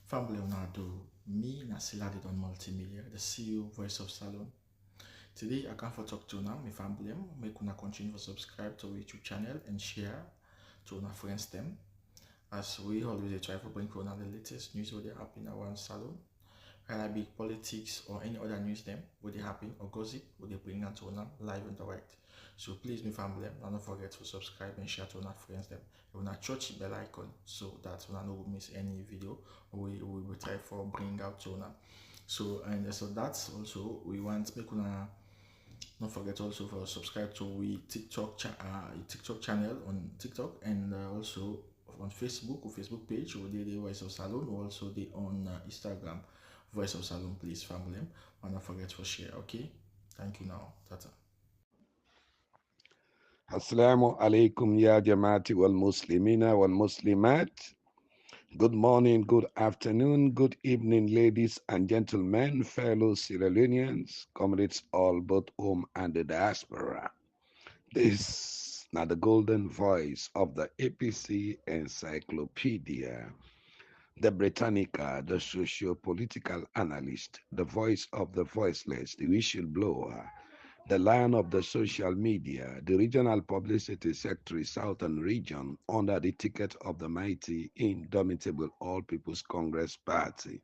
Family Leonardo, me Nasiladi on Multimedia, the CEO, Voice of Salon. Today I come for talk to now, my family, make una continue to subscribe to our YouTube channel and share to our friends them. As we always try to bring on the latest news what they happen around Salon, whether it be politics or any other news them, what they happen or gossip, what they bring out to una live and direct. So please, my family, don't forget to subscribe and share to our friends them. You wanna touch the bell icon so that you no miss any video we will try for bring out to una. So that's also we want make una don't forget also for subscribe to we TikTok channel on TikTok and also on Facebook or Facebook page or the Voice of Salon or also the on Instagram Voice of Salon, please family. And don't forget to share. Okay, thank you now. Tata. Assalamu alaikum ya jamati wal muslimina wal muslimat. Good morning, good afternoon, good evening, ladies and gentlemen, fellow Sierra Leoneans, comrades all both home and the diaspora. This now the golden voice of the APC Encyclopedia, the Britannica, the socio-political analyst, the voice of the voiceless, the whistleblower, the lion of the social media, the regional publicity secretary, Southern Region, under the ticket of the mighty, indomitable All People's Congress Party.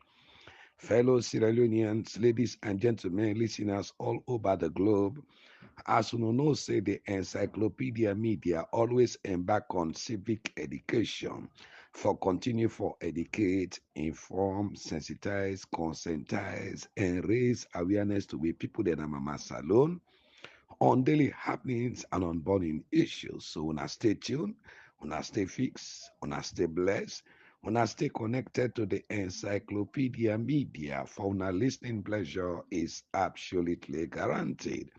Fellow Sierra Leoneans, ladies and gentlemen, listeners all over the globe, as you know, say the encyclopedia media always embark on civic education for continue for educate, inform, sensitize, conscientize, and raise awareness to the people that are Mama Salon on daily happenings and on burning issues. So when I stay tuned, when I stay fixed, when I stay blessed, when I stay connected to the encyclopedia media, for our listening pleasure is absolutely guaranteed.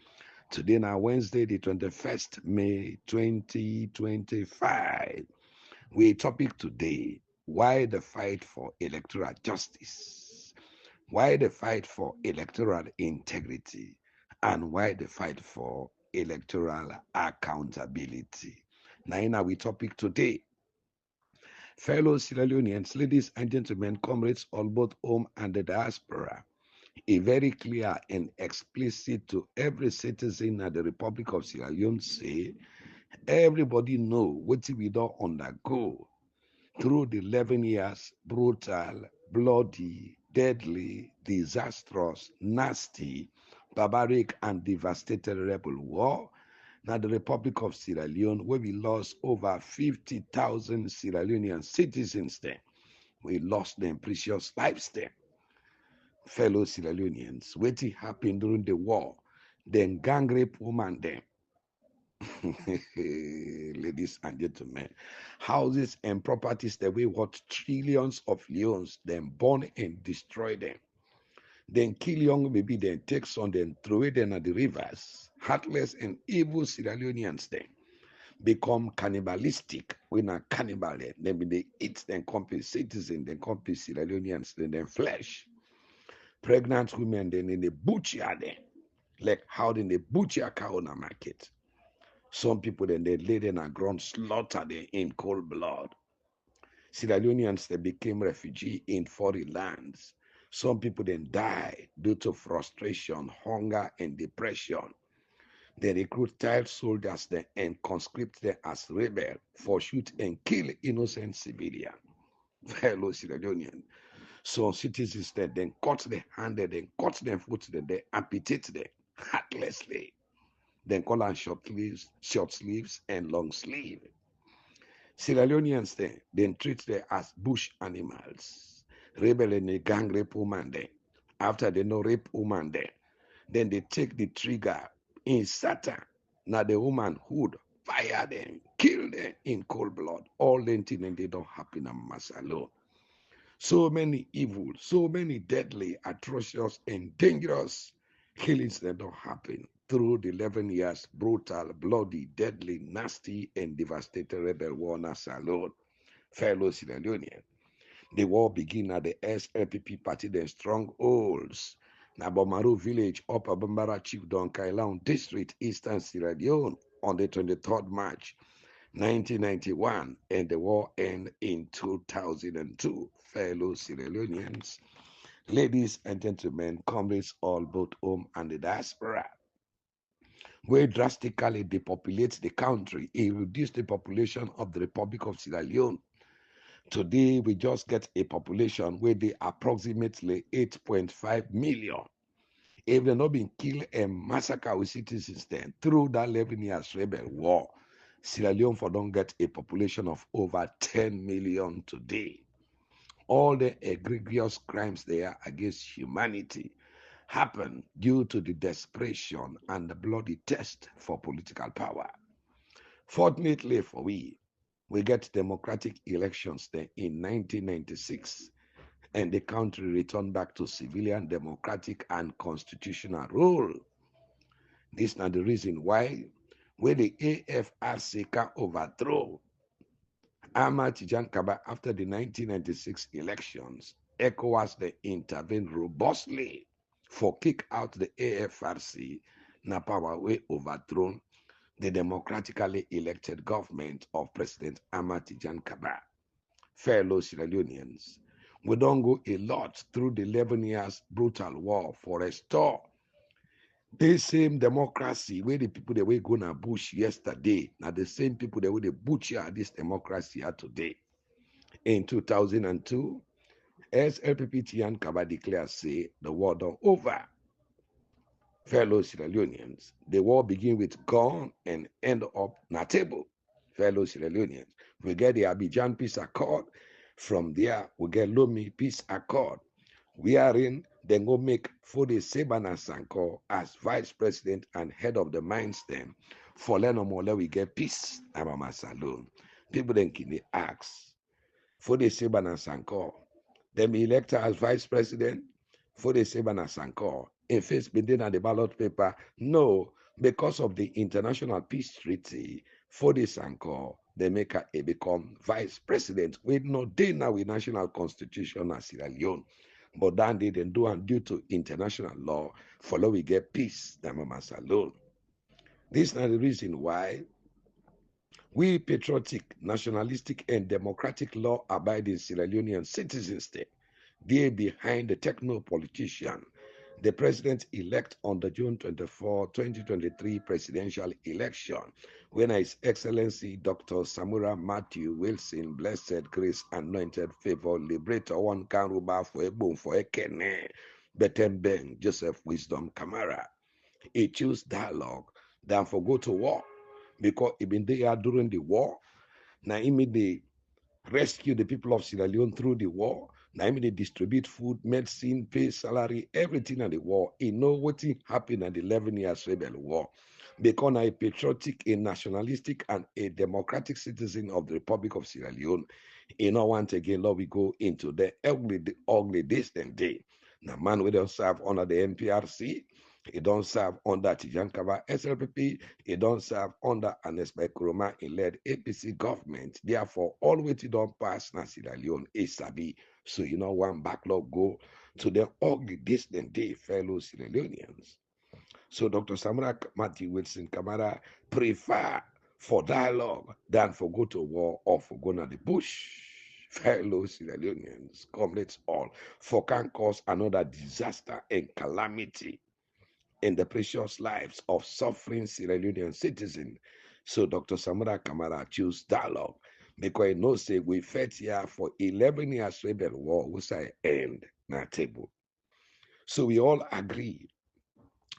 Today now Wednesday, the 21st May 2025. We topic today, why the fight for electoral justice? Why the fight for electoral integrity? And why the fight for electoral accountability? Now, we topic today. Fellow Sierra Leoneans, ladies and gentlemen, comrades all both home and the diaspora, a very clear and explicit to every citizen of the Republic of Sierra Leone say, everybody know what we don't undergo through the 11 years brutal, bloody, deadly, disastrous, nasty, barbaric, and devastating rebel war. Now, the Republic of Sierra Leone, where we lost over 50,000 Sierra Leonean citizens there. We lost their precious lives there. Fellow Sierra Leoneans, what happened during the war? Then gang rape woman there. Ladies and gentlemen, houses and properties that we what trillions of leons, then burn and destroy them. Then kill young baby, then take some, then throw it them at the rivers. Heartless and evil Sierra Leoneans then become cannibalistic. We're not cannibal then they eat then company citizens, then company Sierra Leoneans, then flesh. Pregnant women then in the butcher then. Like how in the butcher cow on the market. Some people then they lay them and ground slaughter them in cold blood. Sierra Leoneans they became refugees in foreign lands. Some people then die due to frustration, hunger, and depression. They recruit child soldiers then and conscript them as rebels for shoot and kill innocent civilians. Fellow Sierra Leoneans. Some citizens then cut their hand, then cut their foot, then they amputate them heartlessly. Then call on short sleeves, and long sleeve. Sierra Leoneans then treat them as bush animals. Rebel and they gang rape woman then. After they no rape woman then they take the trigger in Satan. Now the woman would fire them, kill them in cold blood. All the things and they don't happen in Masalo. So many evil, so many deadly, atrocious, and dangerous killings that don't happen through the 11 years brutal, bloody, deadly, nasty, and devastating rebel war na Salon. Fellow Sierra Leonean. The war began at the SLPP party, the strongholds. Nabomaru village, Upper Bambara Chief Don Kailon District, Eastern Sierra Leone, on the 23rd March 1991, and the war ended in 2002. Fellow Sierra Leoneans, ladies and gentlemen, comrades all both home and the diaspora, we drastically depopulate the country. It reduced the population of the Republic of Sierra Leone. Today, we just get a population where they approximately 8.5 million. If they not been killed and massacred with citizens then through that 11 years rebel war, Sierra Leone for don't get a population of over 10 million today. All the egregious crimes there against humanity happen due to the desperation and the bloody test for political power. Fortunately for we get democratic elections there in 1996, and the country returned back to civilian, democratic, and constitutional rule. This is not the reason why when the AFRC can overthrow Ahmad Tijan Kaba after the 1996 elections. ECOWAS they intervened robustly for kick out the AFRC, na power way overthrown the democratically elected government of President Ahmad Tijan Kaba. Fellow Sierra Leoneans, we don't go a lot through the 11 years brutal war for restore this same democracy where the people that were gonna bush yesterday, now the same people that were the butcher this democracy are today. In 2002, as LPPT and Kaba declared, say the war done over. Fellow Sierra Leoneans, the war begin with gun and end up na table. Fellow Sierra Leoneans, we get the Abidjan Peace Accord. From there, we get Lomé Peace Accord. We are in, then go make Fode Sebana Sanko as vice president and head of the mines them. For Lenomole, we get peace. I'm a Salon. People then can they ask Fode Sebana Sanko. Then be elected as vice president. Fode Sebana Sanko. In face been at the ballot paper. No, because of the international peace treaty, Fode Sanko, they make her become vice president. We no day now with national constitution as Sierra Leone. But that they didn't do and due to international law, follow we get peace, Damamas alone. This is not the reason why we patriotic, nationalistic, and democratic law-abiding Sierra Leonean citizens they behind the techno politician, the president-elect on the June 24, 2023 presidential election, when His Excellency Dr. Samura Matthew Wilson, Blessed Grace, Anointed Favor, Liberator, One Karuba for a boom for a kene, Betembeng, Joseph Wisdom Kamara. He choose dialogue than for go to war because he been there during the war. Now he made the rescue the people of Sierra Leone through the war. Now they distribute food, medicine, pay salary, everything in the war. He know what happened at the 11 years rebel war. Because a patriotic, a nationalistic, and a democratic citizen of the Republic of Sierra Leone, you know, once again, Lord, we go into the ugly distant day. Now, man, we don't serve under the NPRC. He don't serve under Tijankaba SLPP. He don't serve under Anesbe Kuroma led APC government. Therefore, all what he don't pass na Sierra Leone is sabi. So, you know, one backlog go to the ugly distant day, fellow Sierra Leoneans. So Dr. Samra Matthew Wilson Kamara prefer for dialogue than for go to war or for go to the bush. Fellow Sierra Leoneans, comrades all, for can cause another disaster and calamity in the precious lives of suffering Sierra Leonean citizens. So Dr. Samra Kamara choose dialogue because he knows say we fought here for 11 years rebel war, which I end na table. So we all agree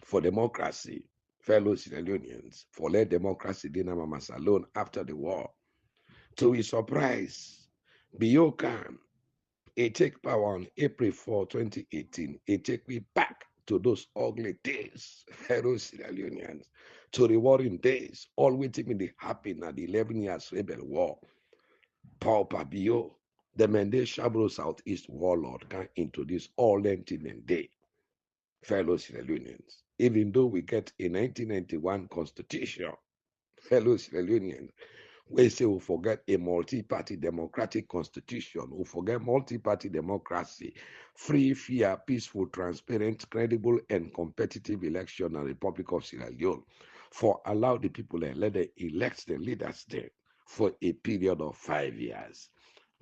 for democracy, fellow Sierra Leoneans, for let democracy dinner mamas alone after the war. To his surprise, Biokan, it take power on April 4, 2018. It take me back to those ugly days, fellow Sierra Leoneans, to the warring days, all waiting in the happen at the 11 years rebel war. Paupa Bio, the Mende Shabro Southeast warlord can introduce all them in day. Fellow Sierra Leoneans, even though we get a 1991 constitution, fellow Sierra Leoneans, we say we forget a multi-party democratic constitution, we forget multi-party democracy, free, fair, peaceful, transparent, credible, and competitive election in the Republic of Sierra Leone, for allow the people and let them elect the leaders there. for a period of 5 years.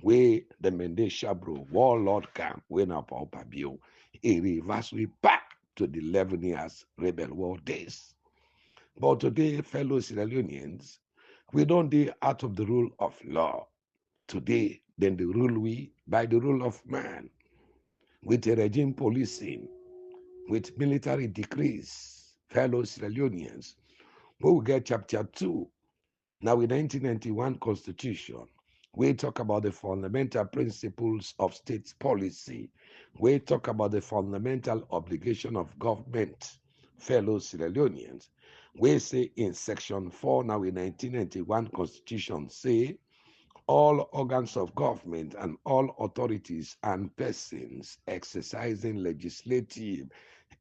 Where the Mende Shabro warlord camp went up Pabio, a reverse way back to the 11 years rebel war days. But today, fellow Sierra Leoneans, we don't deal out of the rule of law. Today, then the rule we by the rule of man, with a regime policing, with military decrees, fellow Sierra Leoneans. We will get chapter 2. Now, in 1991 Constitution, we talk about the fundamental principles of state policy. We talk about the fundamental obligation of government, fellow Sierra Leoneans. We say in section 4, now in 1991 Constitution, say all organs of government and all authorities and persons exercising legislative,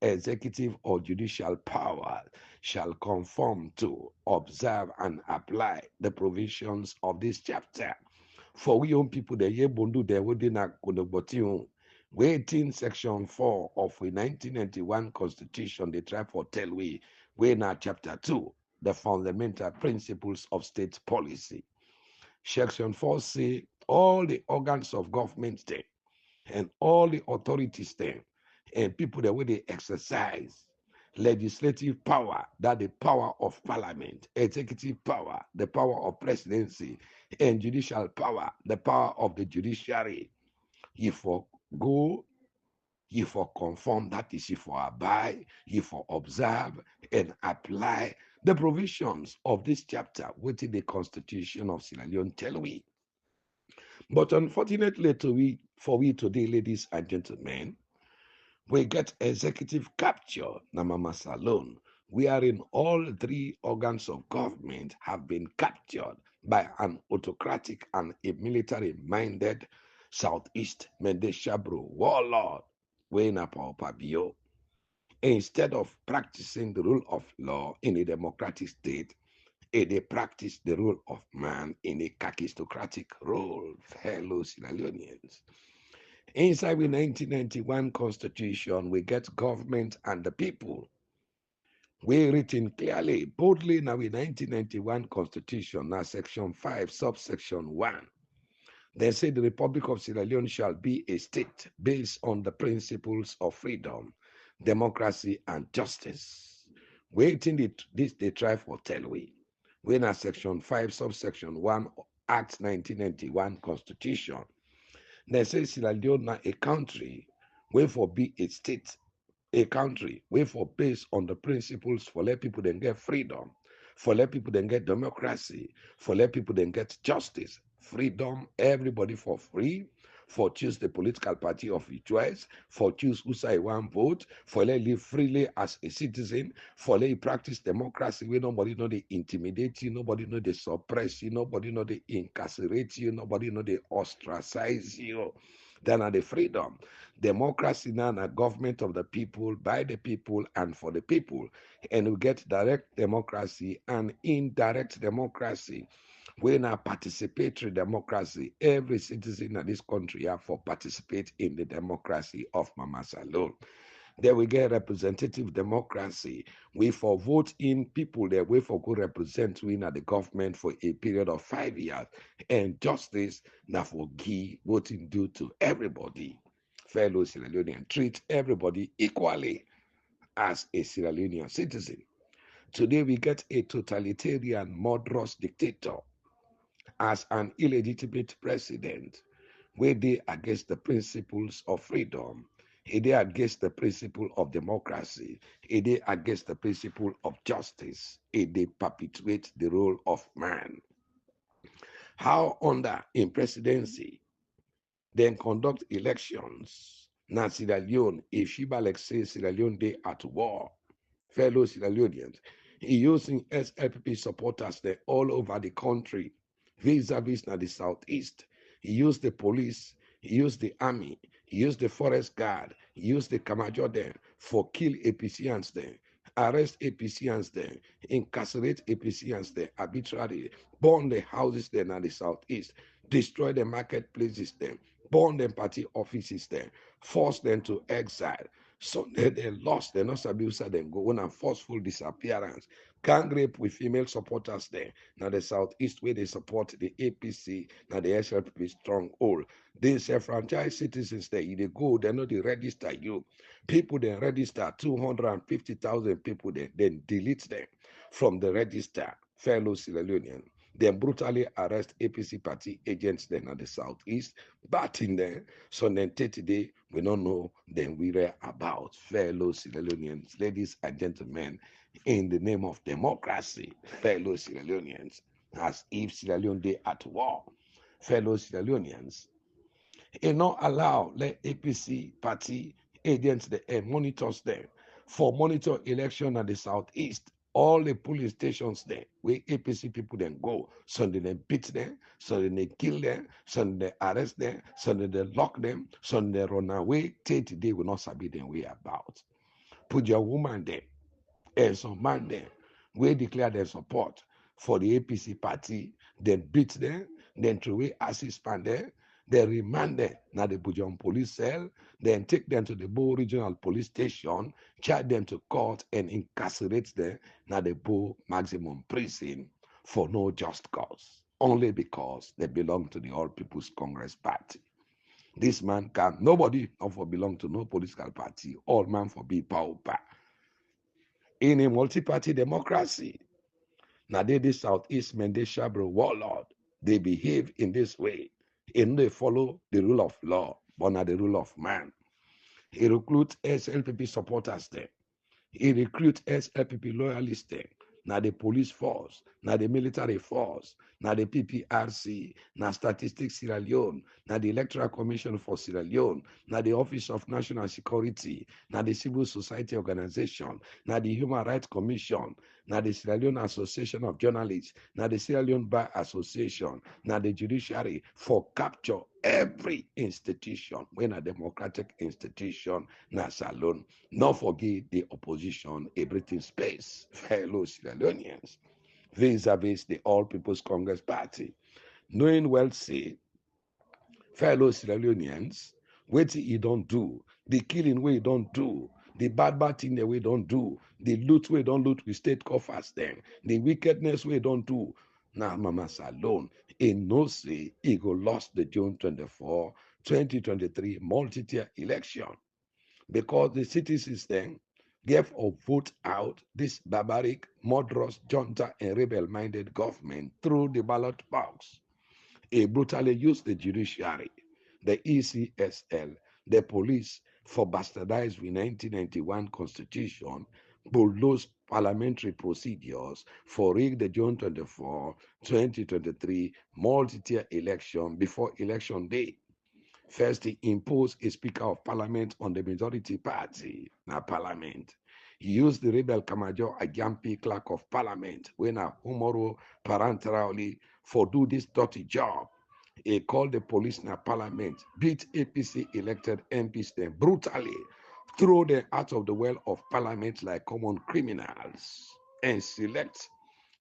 executive, or judicial power shall conform to, observe, and apply the provisions of this chapter. For we own people, the ye bundu de wodina kodoboti waiting section 4 of the 1991 Constitution, the try for tell we now chapter 2, the fundamental principles of state policy. Section 4 say all the organs of government there and all the authorities there and people that way they exercise legislative power, that the power of parliament, executive power, the power of presidency, and judicial power, the power of the judiciary. You for go, you for conform, that is, you for abide, you for observe and apply the provisions of this chapter within the Constitution of Sierra Leone tell we. But unfortunately for we today, ladies and gentlemen, we get executive capture, Namama Salon, wherein all three organs of government have been captured by an autocratic and a military-minded Southeast Mendeshabro warlord, Wena Pabio. Instead of practicing the rule of law in a democratic state, they practice the rule of man in a kakistocratic role, fellow Sierra Leoneans. Inside the 1991 Constitution, we get government and the people. We written clearly, boldly now in 1991 Constitution, now section 5, subsection 1. They say the Republic of Sierra Leone shall be a state based on the principles of freedom, democracy, and justice. Waiting this they try for tell we. When at section 5, subsection 1, Act 1991 Constitution, they say Sierra Leone a country, where for be a state, a country, where for based on the principles for let people then get freedom, for let people then get democracy, for let people then get justice, freedom, everybody for free, for choose the political party of your choice, for choose who say one vote, for let live freely as a citizen, for let practice democracy where nobody know they intimidate you, nobody know they suppress you, nobody know they incarcerate you, nobody know they ostracize you. Then are the freedom. Democracy now a government of the people, by the people, and for the people. And we get direct democracy and indirect democracy. We're now participatory democracy. Every citizen of this country have for participate in the democracy of Mama Salon. Then we get representative democracy. We for vote in people that we for go represent we in the government for a period of 5 years. And justice now for give voting due to everybody. Fellow Sierra Leonean, treat everybody equally as a Sierra Leonean citizen. Today we get a totalitarian murderous dictator as an illegitimate president, where they against the principles of freedom, they against the principle of democracy, they against the principle of justice, they perpetuate the role of man. How under in presidency, then conduct elections. Now Sierra Leone, if Shiba like say Sierra Leone they at war, fellow Sierra Leoneans, he using SLPP supporters there all over the country, vis-a-vis now the southeast. He used the police, he used the army, he used the forest guard, he used the Kamajo there for kill APCians there, arrest APCians there, incarcerate APCians there arbitrarily, burn the houses there in the southeast, destroy the marketplaces there, burn them party offices there, force them to exile. So they lost, they're not abused, then go on a forceful disappearance. gang rape with female supporters there. Now the southeast where they support the APC, now the SLP stronghold. They say franchise citizens there, they go, they know they register you. People then register 250,000 people then delete them from the register, fellow Sierra Leonean. Then brutally arrest APC party agents then at the southeast, batting them. So then 30 days, we don't know then we read about fellow Sierra Leoneans, ladies and gentlemen, in the name of democracy, fellow Sierra Leoneans, as if Sierra Leone they at war, fellow Sierra Leoneans, and not allow let APC party agents the monitors them for monitor election at the southeast. All the police stations there where APC people then go, so they beat them, so they kill them, so they arrest them, so they lock them, so they run away. Till today will not sabi them way about. Put your woman there and some man there we declare their support for the APC party, then beat them, then throw away acid pan there, then remand them now the Bujon police cell, then take them to the Bo Regional Police Station, charge them to court and incarcerate them now the Bo Maximum Prison for no just cause, only because they belong to the All People's Congress Party. This man can, nobody of belong to no political party, all man for be power. In a multi-party democracy, now they Southeast Mendesha bro warlord, they behave in this way. And they follow the rule of law, but not the rule of man. He recruits SLPP supporters there. He recruits SLPP loyalists there. Now the police force, now the military force, now the PPRC, now Statistics Sierra Leone, now the Electoral Commission for Sierra Leone, now the Office of National Security, now the Civil Society Organization, now the Human Rights Commission, now the Sierra Leone Association of Journalists, now the Sierra Leone Bar Association, now the judiciary for capture every institution, when a democratic institution, now Salon. Not forget the opposition, a breathing space, fellow Sierra Leoneans, vis-a-vis the All People's Congress Party. Knowing well, say, fellow Sierra Leoneans, what he don't do, the killing we don't do, the bad thing that we don't do, the loot we don't loot with state coffers then, the wickedness we don't do. Now, Mama Salon, in no say, he go lost the June 24, 2023 multi-tier election because the citizens then gave a vote out this barbaric, murderous, junta, and rebel-minded government through the ballot box. He brutally used the judiciary, the ECSL, the police for bastardized with 1991 constitution, bulldoze parliamentary procedures for rig the June 24, 2023 multi-tier election before election day. First, he imposed a Speaker of Parliament on the majority party, now Parliament. He used the rebel Kamajo Agyampi Clerk of Parliament, when a Humoro parenterally for do this dirty job. He called the police na Parliament, beat APC elected MPs then brutally, throw them out of the well of Parliament like common criminals, and select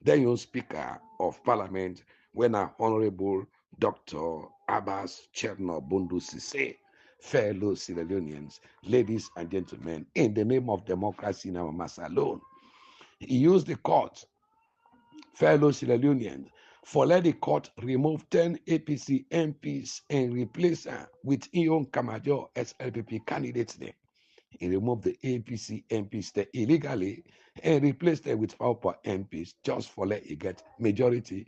the young Speaker of Parliament when a Honorable Dr. Abbas Cherno Bundu Sise, fellow Sierra Leoneans, ladies and gentlemen, in the name of democracy in our mass alone. He used the court, fellow Sierra Leoneans, for let the court remove 10 APC MPs and replace her with Ion Kamajo SLPP candidates there. He removed the APC MPs there illegally and replaced them with power MPs just for let it get majority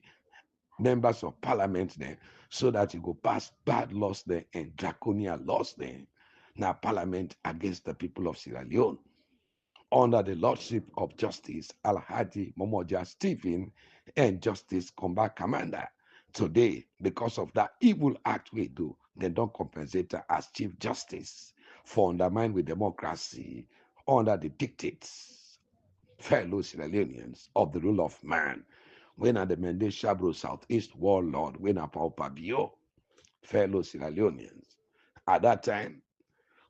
members of parliament there so that you go pass bad laws there and draconian laws there. Now parliament against the people of Sierra Leone under the lordship of Justice Alhaji Momoja Stephen and Justice Combat Commander. Today, because of that evil act we do, they don't compensate her as Chief Justice for undermining with democracy under the dictates, fellow Sierra Leoneans, of the rule of man. When at the Mende Shabro Southeast warlord, when a Paupa Bio, fellow Sierra Leoneans. At that time,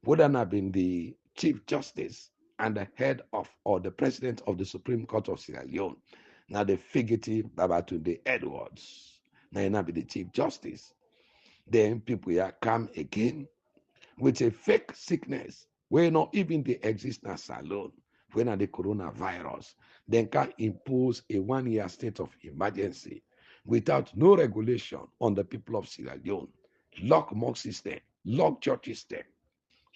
wouldn't have been the Chief Justice and the head of or the president of the Supreme Court of Sierra Leone. Now the fugitive Babatunde Edwards. Now he not be the Chief Justice. Then people here come again with a fake sickness where not even the existence alone, when are the coronavirus, then can impose a 1 year state of emergency without no regulation on the people of Sierra Leone. Lock mosques there, lock churches there,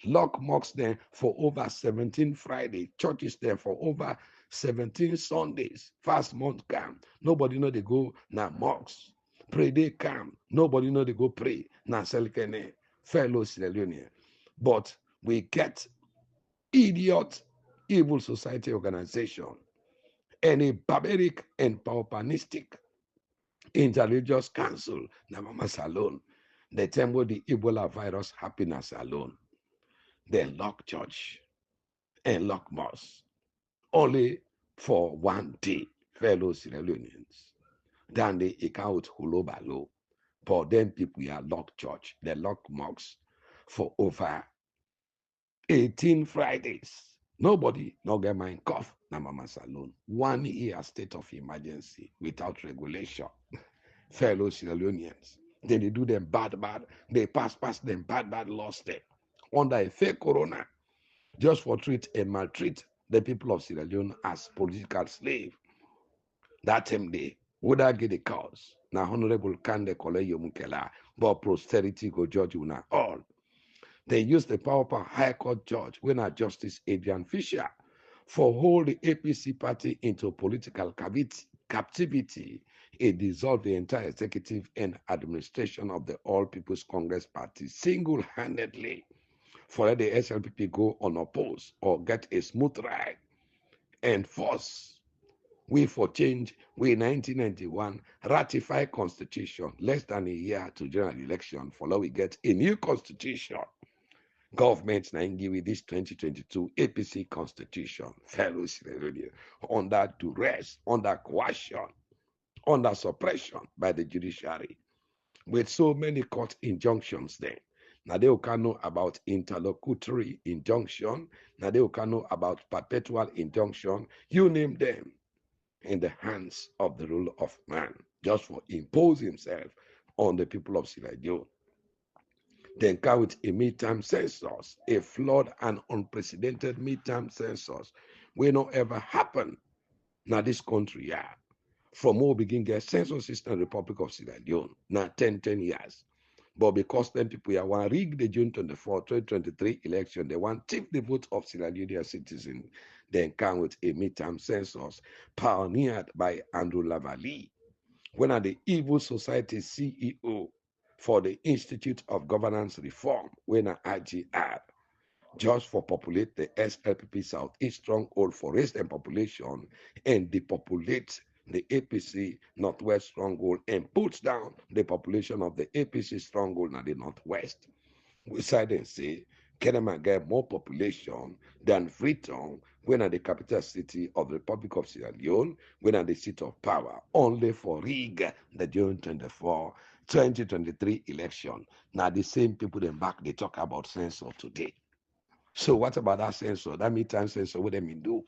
lock mosques there for over 17 Fridays, churches there for over 17 Sundays. Fast month come, nobody know they go na mosques. Pray they come, nobody know they go pray na Selikene, fellow Sierra Leonean. But we get idiot, evil society organization and a barbaric and pauperistic interreligious council na Mama Salon. The time where the Ebola virus happened at Salon, they lock church and lock mosque only for 1 day, fellow Sierra Leoneans. Then they account hulobalo. But then people are lock church, they lock mosques for over 18 Fridays. Nobody no get mind cough na Mama Salon. 1 year state of emergency without regulation. Fellow Sierra Leoneans. Then they do them bad. They pass them bad laws there. Under a fake corona, just for treat and maltreat the people of Sierra Leone as political slave. That time they would I get the cause. Now Honorable Kande Koleyo Mukela, but posterity go judge you now all. They use the powerful High Court judge, when a Justice Adrian Fisher, for hold the APC party into political captivity. It dissolved the entire executive and administration of the All People's Congress Party single-handedly. For let the SLPP go unopposed or get a smooth ride and force. We for change, we 1991 ratify constitution less than a year to general election. For now we get a new constitution. Government now give with this 2022 APC constitution, fellow Sierra under duress, under coercion, under suppression by the judiciary, with so many court injunctions there. Now they can know about interlocutory injunction, now they can know about perpetual injunction, you name them, in the hands of the ruler of man, just for impose himself on the people of Sierra Leone. Then come with a midterm census, a flawed and unprecedented midterm census, will not ever happen. Now this country, yeah, from where we begin get census system Republic of Sierra Leone, now 10 years. But because then people here want to rig the June 24, 2023 election, they want to take the vote of Sierra Leonean citizens, then come with a midterm census pioneered by Andrew Lavalley, when are the Evil Society CEO for the Institute of Governance Reform, when are IGR, just for populate the SLPP Southeast stronghold for race and population and depopulate the APC Northwest stronghold and puts down the population of the APC stronghold in the Northwest. We side and say, Kenema get more population than Freetown, when at the capital city of the Republic of Sierra Leone, when at the seat of power, only for rig the June 24, 2023 election. Now the same people then back, they talk about census today. So what about that census? That midterm census, what they mean do?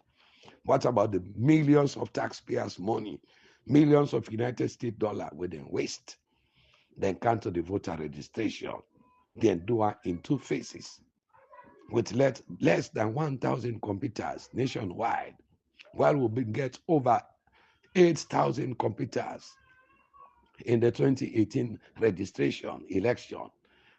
What about the millions of taxpayers' money, millions of United States dollar where they waste? Then cancel the voter registration. Then do it in 2 phases with less than 1,000 computers nationwide, while we get over 8,000 computers in the 2018 registration election,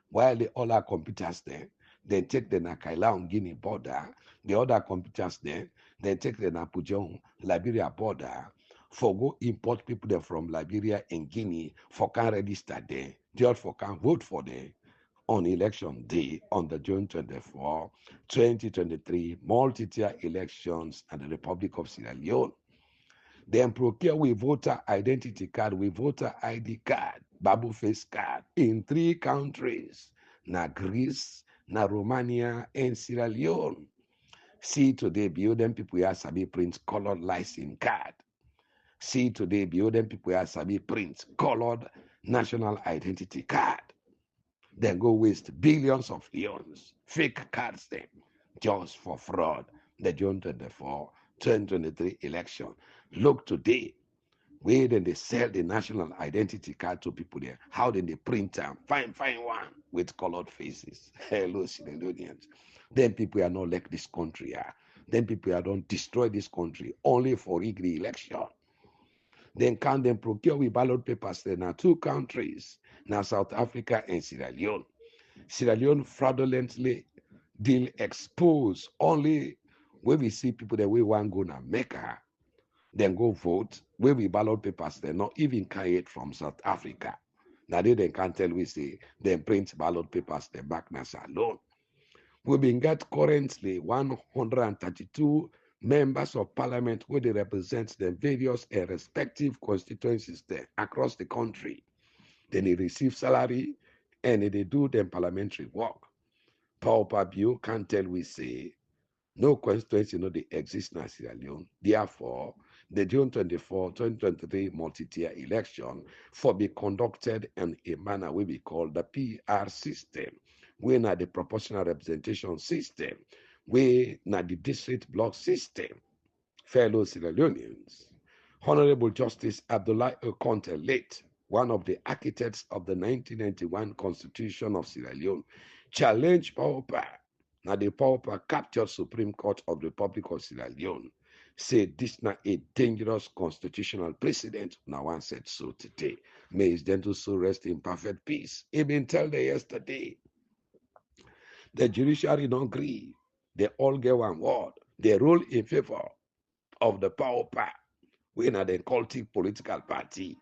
while the other computers there, they take the Nakaila Guinea border, the other computers there, they take the Napujong Liberia border, for go import people there from Liberia and Guinea, for can register there, just for can vote for them on election day on the June 24, 2023 multi-tier elections and the Republic of Sierra Leone. Then procure with voter identity card, with voter ID card, babu face card in 3 countries, na Greece, na Romania, and Sierra Leone. See today, them people here sabi print colored license card. See today, them people here sabi print colored national identity card. Then go waste billions of leons, fake cards then, just for fraud. The June 24, 2023 election. Look today, where then they sell the national identity card to people there. How then they print them? Fine one with colored faces. Hello, Sierra Leoneans. Then people are not like this country. Then people don't destroy this country only for rig the election. Then can them procure with ballot papers there now two countries, now South Africa and Sierra Leone. Sierra Leone fraudulently deal expose only where we see people that we want go na Mecca, then go vote, where we ballot papers, they not even carry it from South Africa. Now they can't tell we say they print ballot papers they back na alone. We been get currently 132 members of parliament where they represent the various and respective constituencies there across the country. Then they receive salary and they do them parliamentary work. Pauper Bio can't tell we say no constituency they exist in Sierra Leone. Therefore, the June 24, 2023 multi-tier election for be conducted in a manner we be called the PR system. We na the proportional representation system. We na the district block system. Fellow Sierra Leoneans, Honorable Justice Abdullah Okonte late, one of the architects of the 1991 Constitution of Sierra Leone, challenged Pauper. Now the Pauper captured Supreme Court of the Republic of Sierra Leone. Said this na a dangerous constitutional precedent. Now one said so today. May his gentle soul rest in perfect peace. He been told yesterday. The judiciary don't agree. They all get one word. They rule in favor of the Pauper. We na the cultic political party.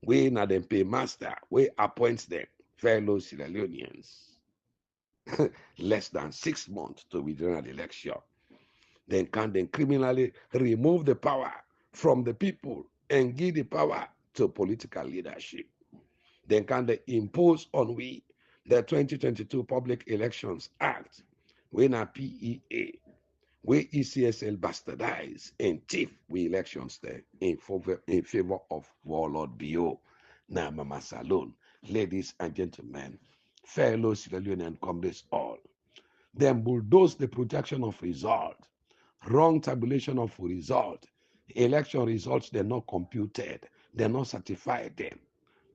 We na the paymaster. We appoint them, fellow Sierra Leoneans. Less than 6 months to the general election. Then can they criminally remove the power from the people and give the power to political leadership. Then can they impose on we the 2022 Public Elections Act, when a PEA, where ECSL bastardize and thief we elections there in favor of Warlord BO. Now, Mama Salon, ladies and gentlemen, fellow Sierra Leonean comrades all, then bulldoze the projection of result, wrong tabulation of result, election results they're not computed, they're not certified them.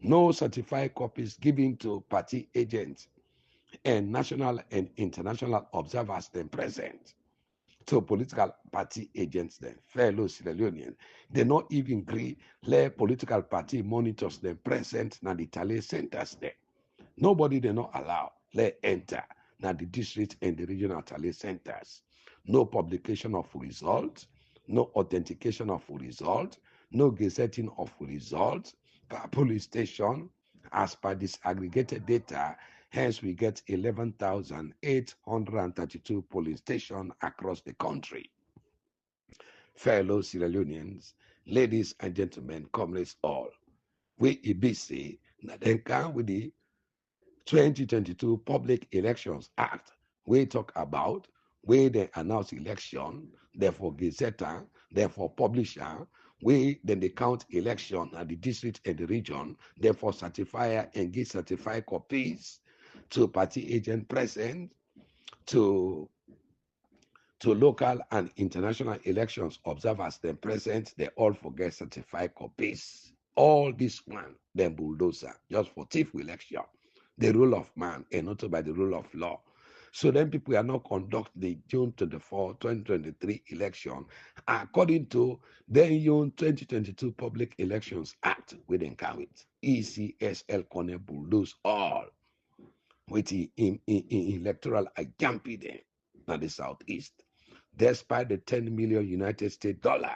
No certified copies given to party agents and national and international observers then present. To political party agents then, fellow Sierra Leoneans, they not even agree let political party monitors them present na the tally centers there. Nobody they not allow let enter na the district and the regional tally centers. No publication of results, no authentication of result, no gazetting of results per police station as per disaggregated data. Hence, we get 11,832 polling stations across the country. Fellow Sierra Leoneans, ladies and gentlemen, comrades all, we say that then come with the 2022 Public Elections Act. We talk about where they announce election, therefore gazetter, therefore publisher, we then they count election at the district and the region, therefore certifier and give certified copies to party agent present, to local and international elections observers then present, they all forget certified copies. All this one, then bulldozer, just for thief election, the rule of man and not by the rule of law. So then people are not conduct the June 24, 2023 election according to the June 2022 Public Elections Act within Kawit. ECSL Kone bulldoze all with the electoral agampide in the southeast, despite the 10 million United States dollar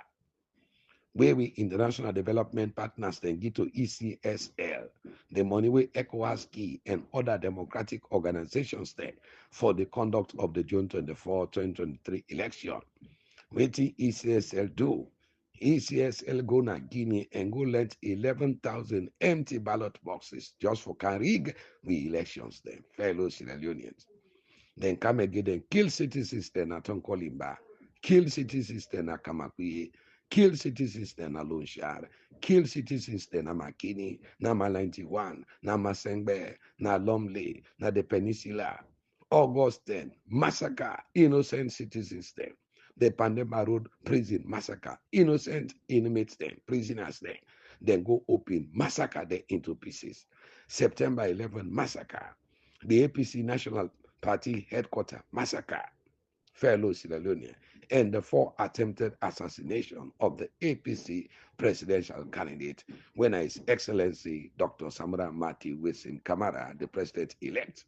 where we international development partners then give to ECSL, the money we ECOWAS key and other democratic organizations there for the conduct of the June 24, 2023 election. What the ECSL do? ECSL go na Guinea and go lend 11,000 empty ballot boxes just for can rig we elections then, fellow Sierra Leoneans. Then come again and kill citizens then at Tonkolimba, kill citizens then at Kamakwi, kill citizens then na Lonshar, kill citizens then na Makini, na Ma91, na Masengbe, na Lomley, na the Peninsula. August 10, massacre innocent citizens then. The Pandema Road prison massacre, innocent inmates then, prisoners then go open, massacre them into pieces. September 11 massacre, the APC National Party headquarters massacre, fellow Sierra Leone. and the 4 attempted assassination of the APC presidential candidate when His Excellency Dr. Samura Mati Wilson Kamara, the president-elect.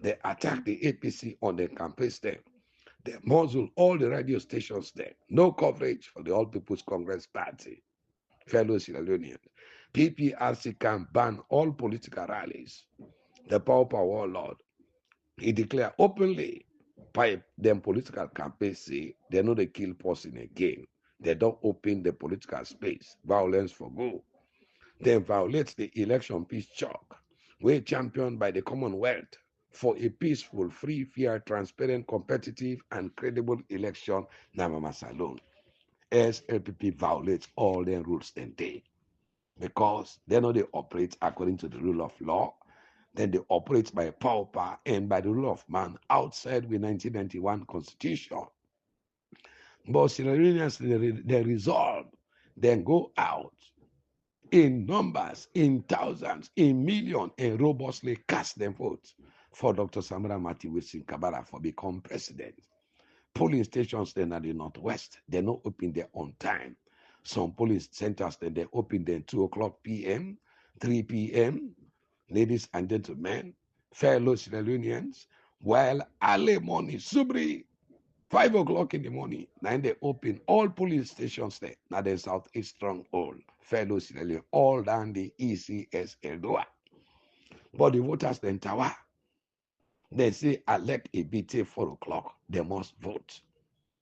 They attacked the APC on the campaign stand. They muzzled all the radio stations there. No coverage for the All People's Congress Party. Fellow Sierra Leoneans, PPRC can ban all political rallies. The power warlord, he declared openly by them political campaigns say they know they kill person again. They don't open the political space. Violence for go. Then violates the election peace chalk, way championed by the Commonwealth for a peaceful, free, fair, transparent, competitive, and credible election. Namama Salone. SLPP violates all their rules and they, because they know they operate according to the rule of law. Then they operate by power and by the rule of man outside the 1991 Constitution. But Sierra Leoneans, they resolve, then go out in numbers, in thousands, in millions, and robustly cast them votes for Dr. Samura Mati Wilson Kabara for become president. Polling stations then at the northwest, they not open there on time. Some polling centers then they open then 2 o'clock p.m., 3 p.m. Ladies and gentlemen, fellow Sierra Leoneans, while early morning, Subri, 5 o'clock in the morning, now they open all police stations there. Now the Southeast Stronghold, fellow Sierra Leone, all down the ECSL door. But the voters then tower. They say elect a BT 4 o'clock. They must vote.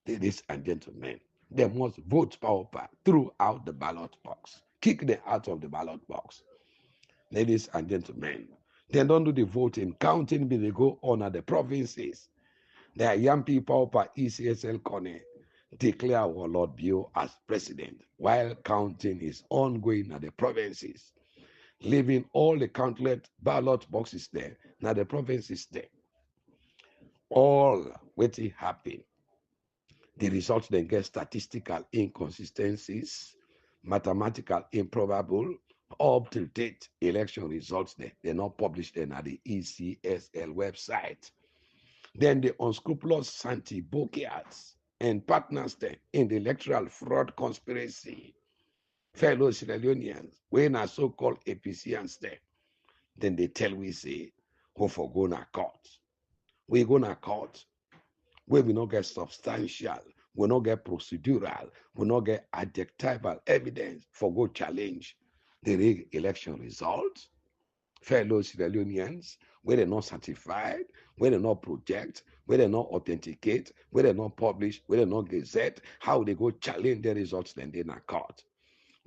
Ladies and gentlemen, they must vote power throughout the ballot box. Kick them out of the ballot box. Ladies and gentlemen, they don't do the voting. Counting be they go on at the provinces. There are young people per ECSL Corner declare our Lord Bio as president while counting is ongoing at the provinces, leaving all the countless ballot boxes there. Now the provinces there. All waiting happen. The results then get statistical inconsistencies, mathematical improbable, up to date election results there. They're not published then at the ECSL website. Then the unscrupulous Santi Bokiats and partners then in the electoral fraud conspiracy, fellow Sierra Leoneans, when are so-called APCians there, then they tell we say, who for gonna court. We gonna court. We will not get substantial, we not get procedural, we not get adjectival evidence for go challenge the rigged election results. Fellow Sierra Leoneans, where they're not certified, where they're not project, where they're not authenticate, where they're not publish, where they're not gazette, how they go challenge the results then they're not court.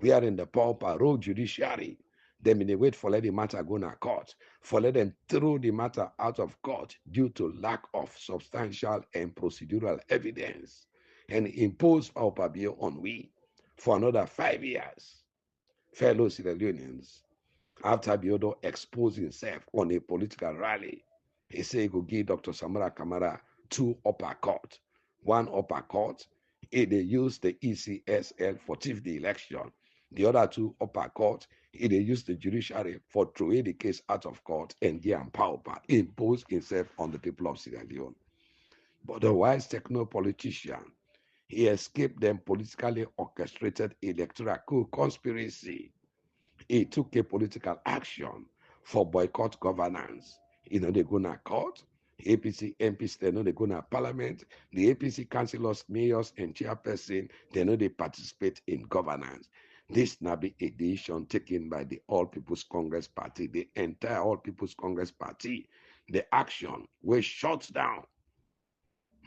We are in the pauper road judiciary. Then they wait for let the matter go to court, for let them throw the matter out of court due to lack of substantial and procedural evidence, and impose pauper bill on we for another 5 years. Fellow Sierra Leoneans, after Biodo exposed himself on a political rally, he said he could give Dr. Samura Kamara 2 upper court. 1 upper court, they used the ECSL for thief the election. The other 2 upper court, they used the judiciary for throwing the case out of court and give power, impose himself on the people of Sierra Leone. But the wise techno politician, he escaped them politically orchestrated electoral coup conspiracy. He took a political action for boycott governance. They go to court. APC MPs, they know they go to parliament. The APC councillors, mayors, and chairperson, they know they participate in governance. This now be a decision taken by the All People's Congress Party, the entire All People's Congress Party. The action was shut down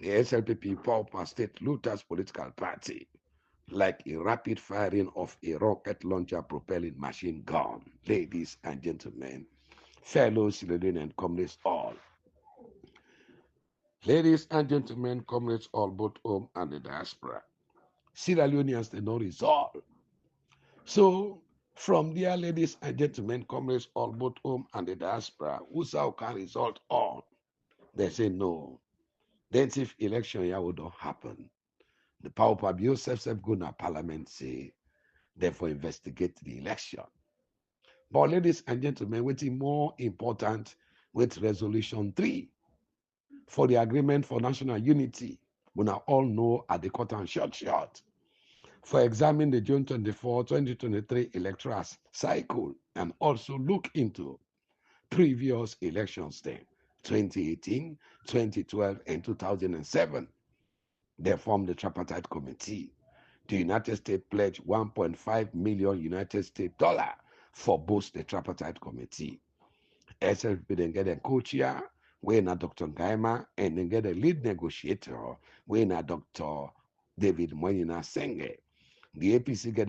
the SLPP Pauper State Looters Political Party like a rapid firing of a rocket launcher propelling machine gun. Ladies and gentlemen, fellow Sierra Leonean comrades all. Ladies and gentlemen, comrades all, both home and the diaspora. Sierra Leoneans, they don't resolve. So, from there, ladies and gentlemen, comrades all, both home and the diaspora, whoso can result all, they say no. Then if election here would not happen, the power of Joseph go to parliament say, therefore investigate the election. But ladies and gentlemen, what's more important with resolution 3 for the agreement for national unity We now all know at the cut and short for examine the June 24, 2023 electoral cycle and also look into previous elections then, 2018, 2012, and 2007. They formed the Tripartite Committee. The United States pledged 1.5 million United States dollar for both the Tripartite Committee. SLP then get a co-chair, when Dr. Gaima, and then get a lead negotiator, when Dr. David Moyina Senge. The APC get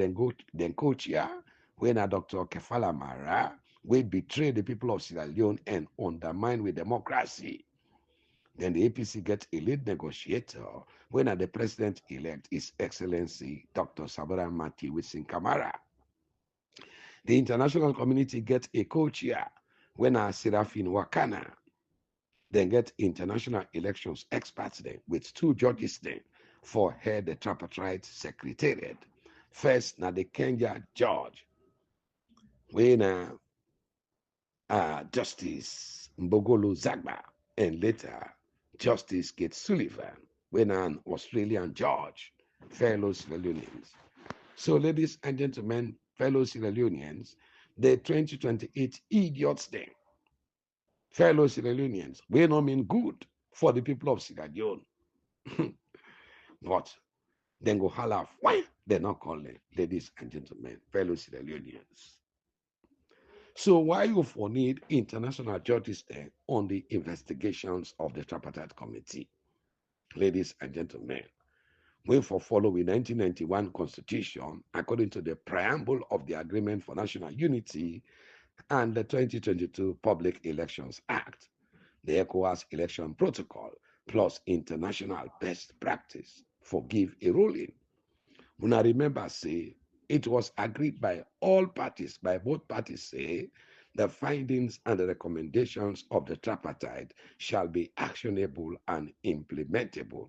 then co-chair, when Dr. Kefala Mara, we betray the people of Sierra Leone and undermine with democracy. Then the APC gets a lead negotiator when the president-elect is Excellency Dr. Sabara Mati Wisin Kamara. The international community gets a co-chair when Serafin Wakana. Then get international elections experts then with 2 judges then for head the Tripartite Secretariat. First, now the Kenya judge when Justice Mbogolo Zagba, and later Justice Kate Sullivan, when an Australian judge, fellow Sierra Leoneans. So, ladies and gentlemen, fellow Sierra Leoneans, the 2028 idiots then, fellow Sierra Leoneans, we don't mean good for the people of Sierra Leone. But then go holla, why? They're not calling, ladies and gentlemen, fellow Sierra Leoneans. So why you for need international judges there on the investigations of the Tripartite Committee? Ladies and gentlemen, we for follow the 1991 Constitution according to the preamble of the Agreement for National Unity and the 2022 Public Elections Act, the ECOWAS Election Protocol, plus international best practice for give a ruling. When I remember, say, it was agreed by all parties, by both parties, say, the findings and the recommendations of the tripartite shall be actionable and implementable.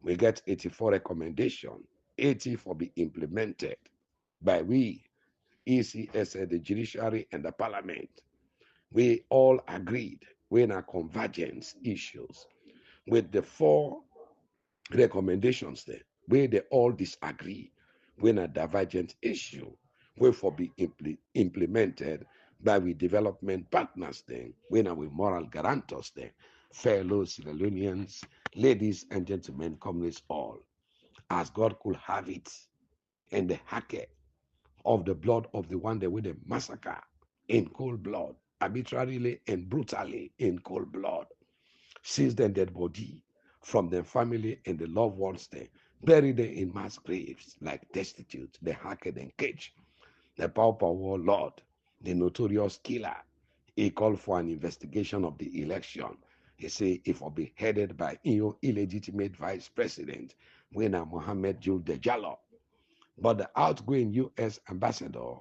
We get 84 recommendations, 80 for be implemented by we, ECS, the judiciary, and the parliament. We all agreed when our convergence issues with the 4 recommendations there, where they all disagree when a divergent issue will for be implemented by we development partners then, when our moral guarantors then, fellow Sierra Leoneans, ladies and gentlemen, comrades all, as God could have it, and the hacker of the blood of the one that with the massacre in cold blood, arbitrarily and brutally in cold blood, sees their dead body from their family and the loved ones there, bury them in mass graves like destitute, the hacked and caged. The pauper warlord, the notorious killer, he called for an investigation of the election. He said it will be headed by illegitimate vice president, Wena Mohammed Jul Dejalo. But the outgoing U.S. ambassador,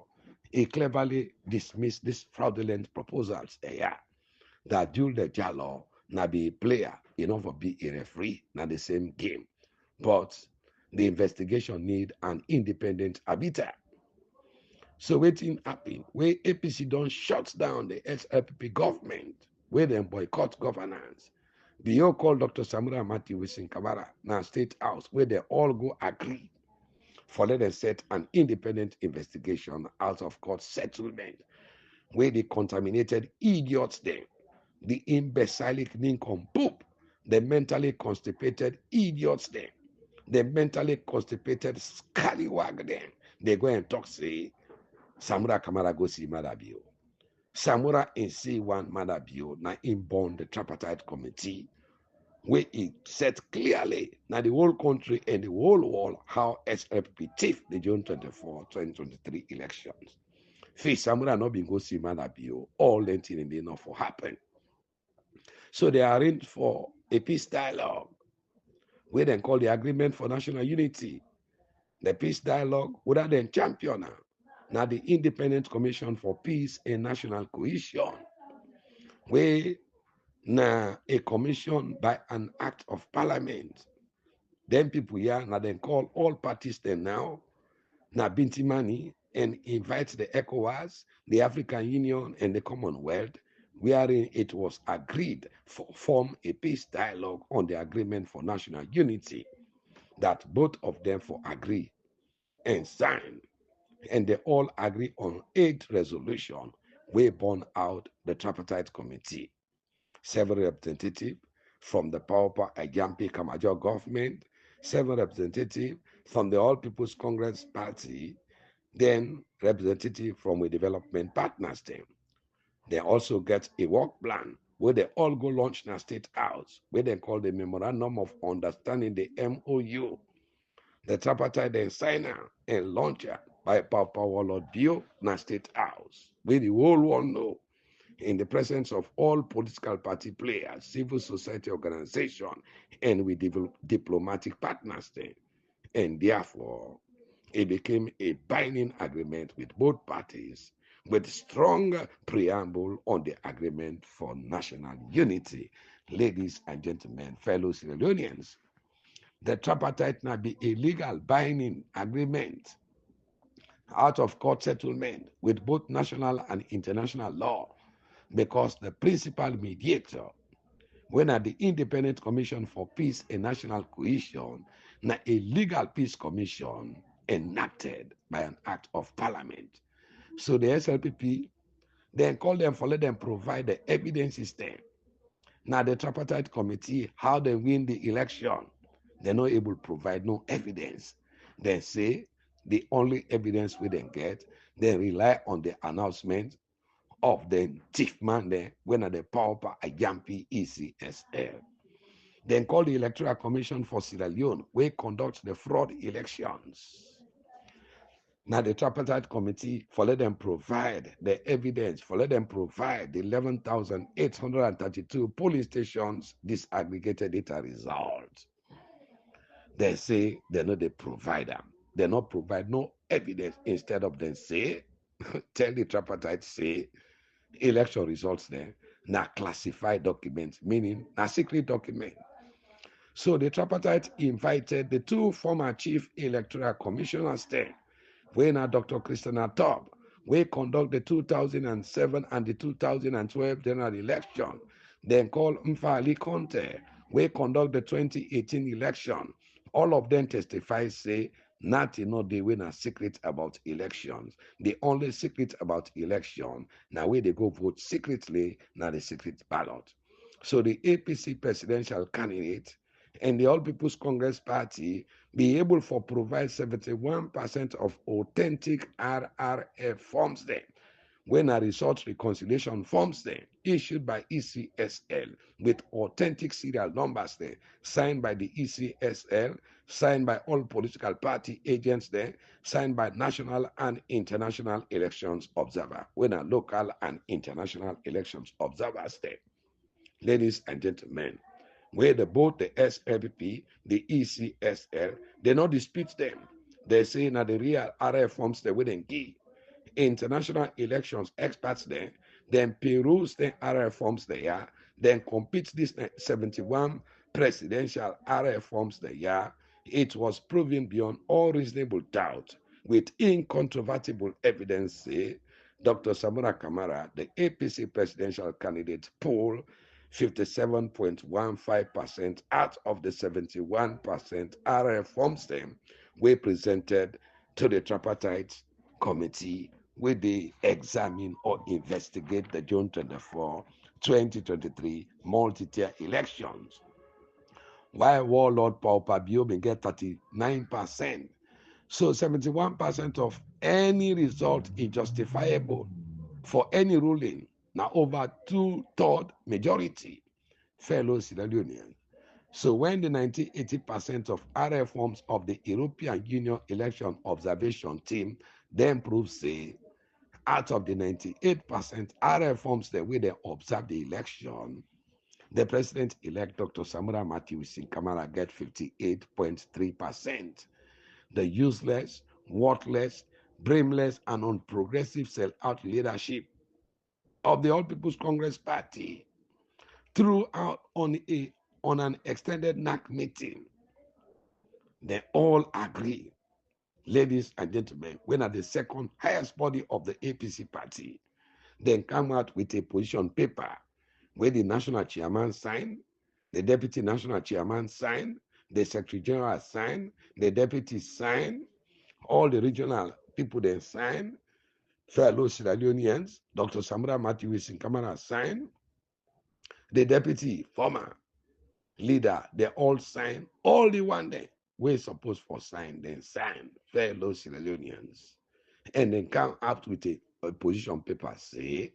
he cleverly dismissed these fraudulent proposals there that Jul Dejalo na be a player, enough to be a referee, na the same game. But the investigation need an independent arbiter. So waiting happen, where APC don't shut down the SLPP government, where them boycott governance. Bio call Dr. Samura Mati Wisin Kamara, now State House, where they all go agree for let them set an independent investigation out of court settlement, where the contaminated idiots them, the imbecilic nincompoop, the mentally constipated idiots them, the mentally constipated scallywag them, they go and talk, say, Samura Kamara go see Madabio. Samura in C1 Madabio, na inborn the Tripartite Committee, where it said clearly, now the whole country and the whole world, how SLP thief the June 24, 2023 elections. Face Samura not been go see Madabio, all that thing and they not for happen. So they arranged for a peace dialogue, where they call the Agreement for National Unity. The peace dialogue, without them champion now the Independent Commission for Peace and National Cohesion, where now a commission by an act of parliament. Then people here now then call all parties then now Binti Money and invite the ECOWAS, the African Union, and the Commonwealth, wherein it was agreed to form a peace dialogue on the agreement for national unity, that both of them for agree and sign, and they all agree on 8 resolution we born out the Tripartite Committee. Several representatives from the Paupa Ajampi Kamajo government, several representatives from the All People's Congress Party, then representative from a development partners team. They also get a work plan where they all go launch in a state house, where they call the Memorandum of Understanding, the MOU. The tripartite then sign and launch by Papa Warlord Bio na state house, where the whole world know, in the presence of all political party players, civil society organization, and with diplomatic partners then. And therefore, it became a binding agreement with both parties, with strong preamble on the agreement for national unity. Ladies and gentlemen, fellow Sierra Leoneans, the tripartite now be a legal binding agreement out of court settlement with both national and international law, because the principal mediator, when at the Independent Commission for Peace and National Cohesion, na a legal peace commission enacted by an act of parliament. So the SLPP then call them for let them provide the evidence system. Now the tripartite committee, how they win the election, they're not able to provide no evidence. They say the only evidence we then get, they rely on the announcement of the chief man there when at the Paupa Ajampi ECSL. Then call the Electoral Commission for Sierra Leone, where conduct the fraud elections. Now the tripartite committee for let them provide the evidence, for let them provide the 11,832 polling stations disaggregated data results. They say they know they provide them. They not provide no evidence. Instead of them say, tell the tripartite say election results there, now classified documents, meaning a secret document. So the tripartite invited the 2 former chief electoral commissioners there, when Dr. Christina Top, we conduct the 2007 and the 2012 general election, then call Mfali Conte, we conduct the 2018 election. All of them testify, say, nothing no they win a secret about elections. The only secret about election, now where they go vote secretly, now the secret ballot. So the APC presidential candidate and the All People's Congress Party be able for provide 71% of authentic RRF forms then, when a result reconciliation forms then issued by ECSL with authentic serial numbers there, signed by the ECSL, signed by all political party agents there, signed by national and international elections observer, when a local and international elections observers there. Ladies and gentlemen, where both the SLP, the ECSL, they not dispute them. They say now the real RF forms they wouldn't give. International elections experts then peruse the RF forms they are, then compete this 71 presidential RF forms they are. It was proven beyond all reasonable doubt with incontrovertible evidence, say Dr. Samura Kamara, the APC presidential candidate, polled 57.15% out of the 71% RF forms them were presented to the tripartite committee where they examine or investigate the June 24, 2023 multi-tier elections. While Warlord Paupa Biobin get 39%. So 71% of any result is justifiable for any ruling. Now over 2/3 majority, fellow Sierra Leoneans. So when the 1980% of RF forms of the European Union election observation team then proves, say, out of the 98% RF forms the way they observe the election, the president-elect Dr. Samura Matthews in Kamara get 58.3%. The useless, worthless, brainless, and unprogressive sell-out leadership of the All People's Congress Party throughout on an extended NAC meeting. They all agree, ladies and gentlemen, when at the second highest body of the APC party, then come out with a position paper where the national chairman sign, the deputy national chairman sign, the secretary general sign, the deputy sign, all the regional people then sign, fellow Sierra Leoneans, Dr. Samra Matthews in Kamara sign, the deputy former leader, they all sign, all the one day we're supposed for sign, then sign, fellow Sierra Leoneans, and then come up with a position paper, say,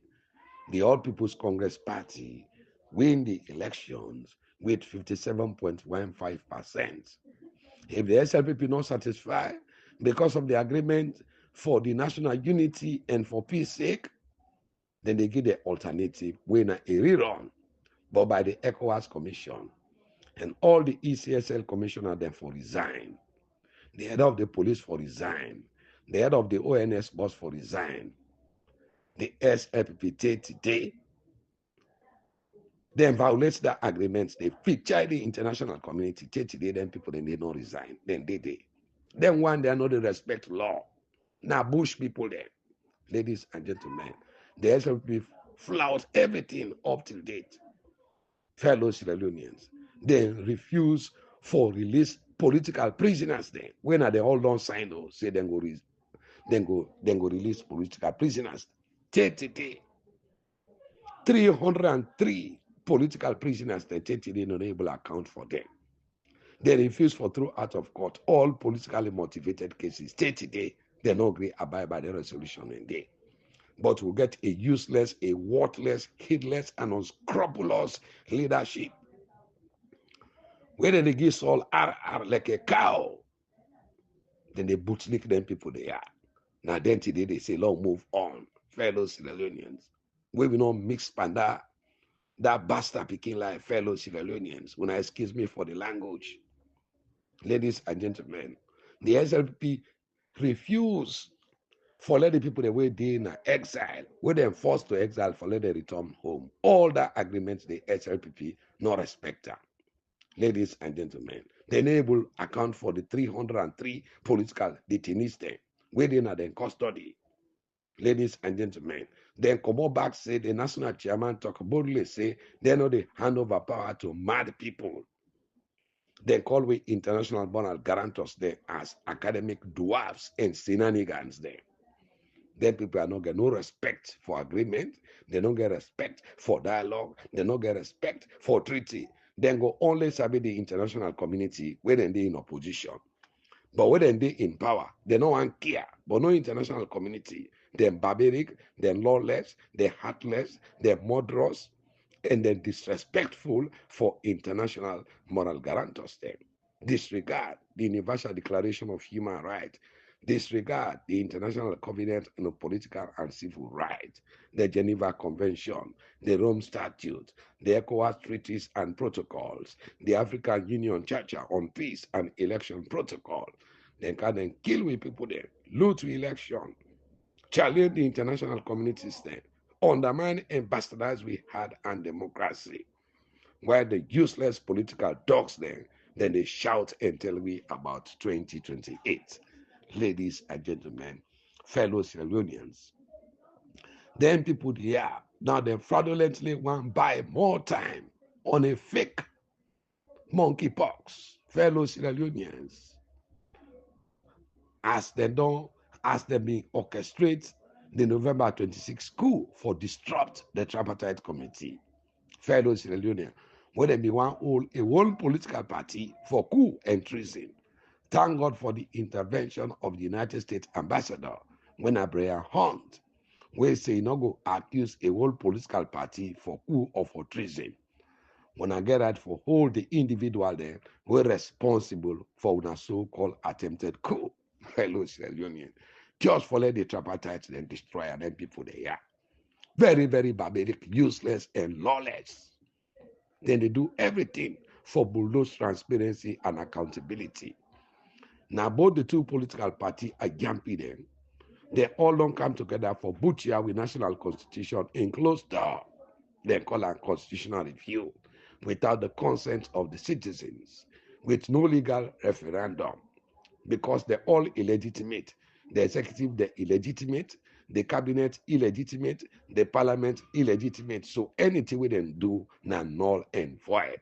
the All People's Congress Party win the elections with 57.15%. If the SLPP not satisfied because of the agreement for the national unity and for peace sake, then they give the alternative win a rerun, but by the ECOWAS Commission. And all the ECSL commissioner then for resign. The head of the police for resign. The head of the ONS boss for resign. The SLPP today then violates that agreement. They feature the international community. Today, then people then they don't resign. Then they. Then one they know they respect law. Now Bush people there, ladies and gentlemen, the SLPP flouts everything up to date. Fellow Sierra Leoneans, they refuse for release political prisoners. Then when are they all don't sign those? Say then go release political prisoners. Today, 303 political prisoners that today not able to account for them. They refuse for throw out of court all politically motivated cases. Today, they no agree abide by the resolution in there. But we'll get a useless, a worthless, heedless, and unscrupulous leadership. Where they give Saul R like a cow, then they bootlick them people they are. Now then today they say, Lord, move on, fellow Sierra Leoneans. We will not mix panda that bastard picking like fellow Sierra Leoneans. When I excuse me for the language, ladies and gentlemen, the SLP refuse for let the people the way they in exile, where they forced to exile for let them return home. All that agreements the SLPP not respect them. Ladies and gentlemen, they enable account for the 303 political detainees there, waiting at their custody. Ladies and gentlemen, then come back say the national chairman talk boldly say they know they hand over power to mad people. They call we international born guarantors there as academic dwarfs and shenanigans there. Then people are not get no respect for agreement. They don't get respect for dialogue. They don't get respect for treaty. Then go only sabi the international community when they in opposition. But when they in power, they no one care. But no international community. They're barbaric, they're lawless, they're heartless, they're murderous, and they're disrespectful for international moral guarantors. Then disregard the Universal Declaration of Human Rights, disregard the International Covenant on Political and Civil Rights, the Geneva Convention, the Rome Statute, the ECOWAS treaties and protocols, the African Union Charter on Peace and Election Protocol. They can then kill with people there, loot election, challenge the international communities there, undermine and bastardize we had and democracy. While the useless political dogs then they shout and tell me about 2028. Ladies and gentlemen, fellow Sierra Leoneans, then people here, now they fraudulently want buy more time on a fake monkeypox. Fellow Sierra Leoneans, as they don't, as they be orchestrate the November 26 coup for disrupt the Tripartite Committee. Fellow Sierra Leoneans, where they be a whole political party for coup and treason. Thank God for the intervention of the United States ambassador when Abraham Hunt, where say no go accuse a whole political party for coup or for treason. When I get that for all the individual there were responsible for una so-called attempted coup. Fellow Sierra Leoneans, just for let the tripartite then destroy and then people they are. Very, very barbaric, useless, and lawless. Then they do everything for bulldoze transparency and accountability. Now, both the two political parties are jumping them. They all don't come together for butcher with national constitution in closed door. They call it constitutional review without the consent of the citizens, with no legal referendum, because they're all illegitimate. The executive, they're illegitimate. the cabinet illegitimate, the parliament illegitimate. So anything we then do na null and void.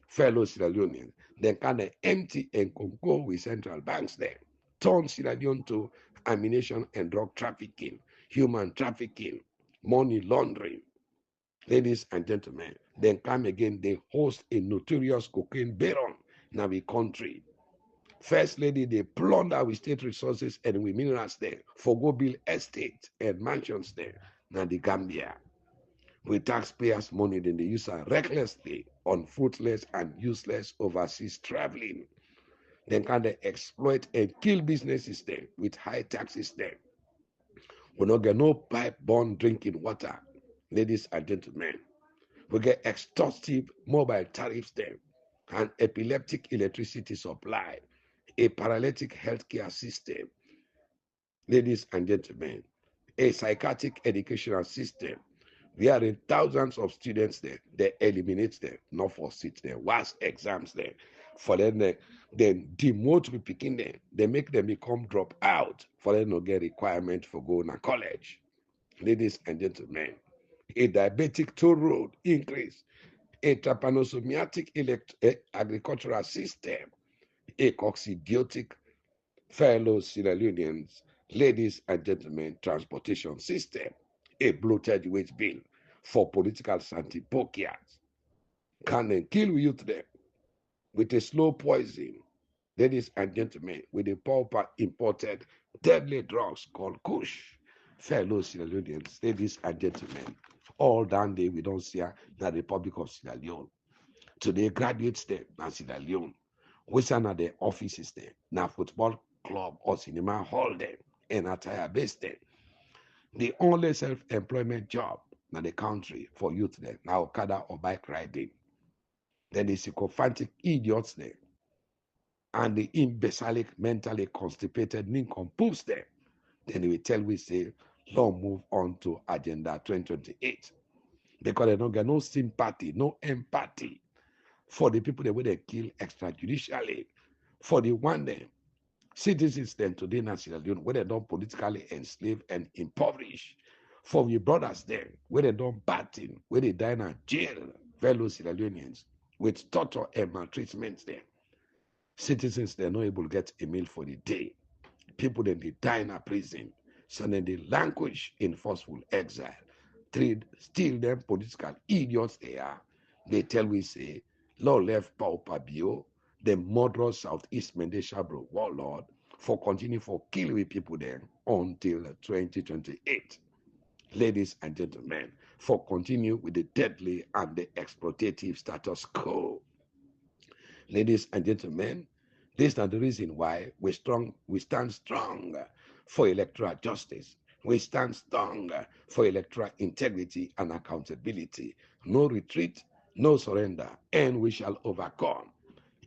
Fellow Sierra Leoneans, then kind of empty and go with central banks there. Turn Sierra Leone to ammunition and drug trafficking, human trafficking, money laundering. Ladies and gentlemen, then come again, they host a notorious cocaine baron in our country. First lady, they plunder with state resources and with minerals there for go build estates and mansions there. Now the Gambia, with taxpayers' money, then they use it recklessly on fruitless and useless overseas traveling. Then can they exploit and kill businesses there with high taxes there. We don't get no pipe-borne drinking water, ladies and gentlemen. We get extortive mobile tariffs there, an epileptic electricity supply, a paralytic healthcare system, ladies and gentlemen, a psychiatric educational system. We are in thousands of students there. They eliminate them, not for seats there, worse exams there. For them, then demote we picking them. They make them become drop out for them to get requirement for going to college. Ladies and gentlemen, a diabetic toll road increase, a trypanosomiatic agricultural system, a coccidiotic fellow Sierra Leoneans, ladies and gentlemen, transportation system, a bloated wage bill for political santipokias, can then kill youth there with a slow poison, ladies and gentlemen, with a pauper imported deadly drugs called Kush. Fellow Sierra Leoneans, ladies and gentlemen, all down there we don't see the Republic of Sierra Leone. Today, graduates there, na Sierra Leone. We are at the offices there, na football club or cinema hall there, and attire base there. The only self-employment job in the country for youth there, now Okada or bike riding. Then the sycophantic idiots there, and the imbecilic, mentally constipated nincompoops there. Then we tell we say, long move on to Agenda 2028. Because they don't get no sympathy, no empathy for the people that they kill extrajudicially, for the one them citizens then today in Sierra Leone, where they don't politically enslave and impoverish, for the brothers then, where they don't batting, where they die in jail, fellow Sierra Leoneans, with torture and maltreatment there. Citizens they're not able to get a meal for the day. People then they die in a prison, so then they languish in forceful exile. Still them political idiots they are. They tell we say, Lord left Paupa Bio, the murderous Southeast Mendeshabro warlord, for continue for killing people there until 2028. Ladies and gentlemen, for continue with the deadly and the exploitative status quo. Ladies and gentlemen, this is the reason why we stand strong for electoral justice. We stand strong for electoral integrity and accountability. No retreat, no surrender, and we shall overcome.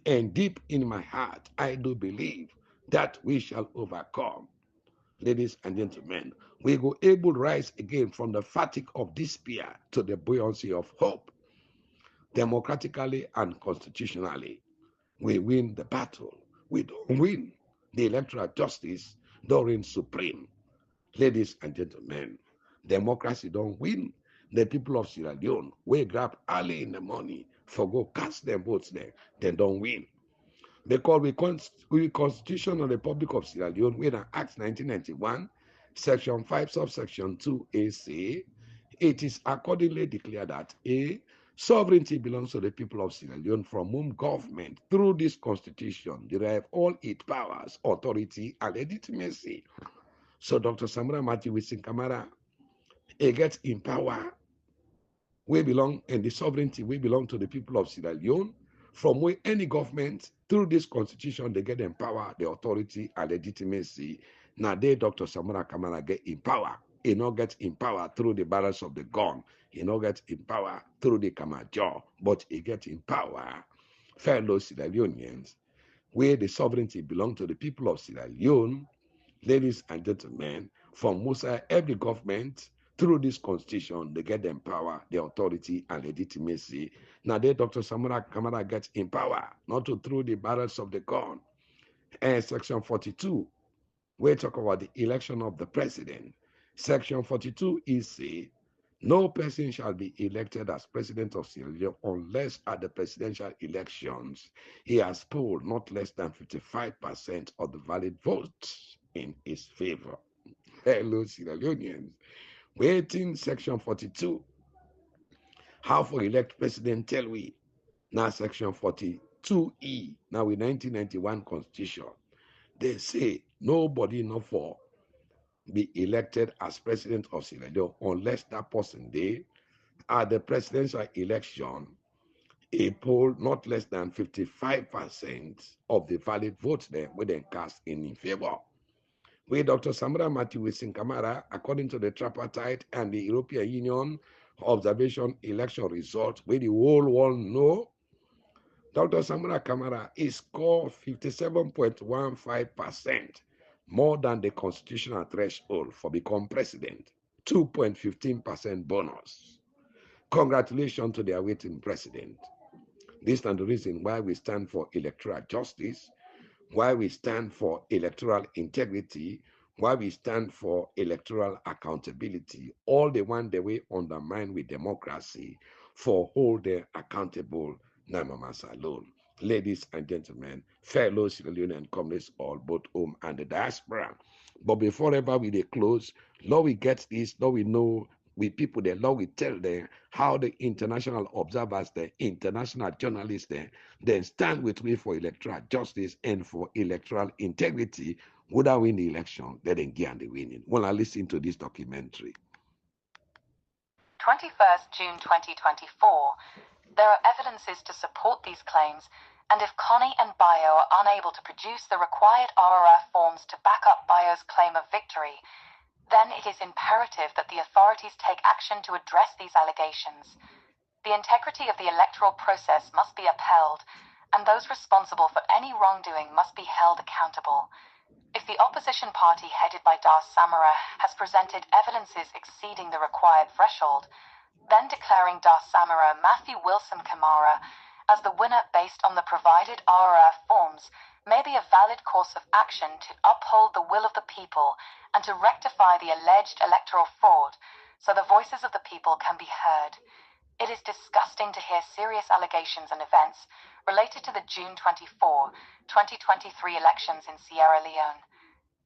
And deep in my heart, I do believe that we shall overcome. Ladies and gentlemen, we go able to rise again from the fatigue of despair to the buoyancy of hope, democratically and constitutionally. We win the battle. We don't win the electoral justice during supreme. Ladies and gentlemen, democracy don't win. The people of Sierra Leone, we grab early in the morning for go cast them votes there, they don't win. Because we Constitution of the Republic of Sierra Leone, we Act 1991, Section 5, subsection 2A say, it is accordingly declared that A, sovereignty belongs to the people of Sierra Leone, from whom government, through this constitution, derive all its powers, authority, and legitimacy. So Dr. Samura Mati Wisin Kamara, he gets in power, we belong, and the sovereignty, we belong to the people of Sierra Leone, from where any government, through this constitution, they get empower, the authority, and legitimacy. Now they, Dr. Samura Kamara, get in power. He not get in power through the barrels of the gun. He not get in power through the Kamajo, but he get in power, fellow Sierra Leoneans, where the sovereignty belong to the people of Sierra Leone. Ladies and gentlemen, from Musa, every government, through this constitution, they get the power, the authority, and legitimacy. Now, they, Dr. Samura Kamara, gets in power, not to through the barrels of the gun. And Section 42, we talk about the election of the president. Section 42 is say, no person shall be elected as president of Sierra Leone unless at the presidential elections he has polled not less than 55% of the valid votes in his favor. Hello, Sierra Leoneans. Waiting Section 42. How for elect president tell we? Now Section 42E. Now in 1991 Constitution. They say nobody no for be elected as president of Sierra Leone unless that person they at the presidential election a poll not less than 55% of the valid votes there were then cast in favor. We Dr. Samra Matthew Wilson Kamara, according to the Tripartite and the European Union observation election results, where the whole world know Dr. Samra Kamara is scored 57.15%, more than the constitutional threshold for become president, 2.15% bonus. Congratulations to the awaiting president. This is the reason why we stand for electoral justice, why we stand for electoral integrity, why we stand for electoral accountability, all the one the way undermine with democracy for hold them accountable, Namamas alone. Ladies and gentlemen, fellow Sierra Leonean communists, all both home and the diaspora. But before ever we close, Lord, we get this, Lord, we know with people there, Lord, we tell them how the international observers, the international journalists there, then stand with me for electoral justice and for electoral integrity. Would I win the election? Let them get the winning. When I listen to this documentary. 21st June 2024, there are evidences to support these claims, and if Connie and Bio are unable to produce the required RRF forms to back up Bio's claim of victory, then it is imperative that the authorities take action to address these allegations. The integrity of the electoral process must be upheld, and those responsible for any wrongdoing must be held accountable. If the opposition party headed by Dar Samara has presented evidences exceeding the required threshold, then declaring Dar Samara Matthew Wilson Kamara as the winner based on the provided RRF forms may be a valid course of action to uphold the will of the people and to rectify the alleged electoral fraud so the voices of the people can be heard. It is disgusting to hear serious allegations and events related to the June 24, 2023 elections in Sierra Leone.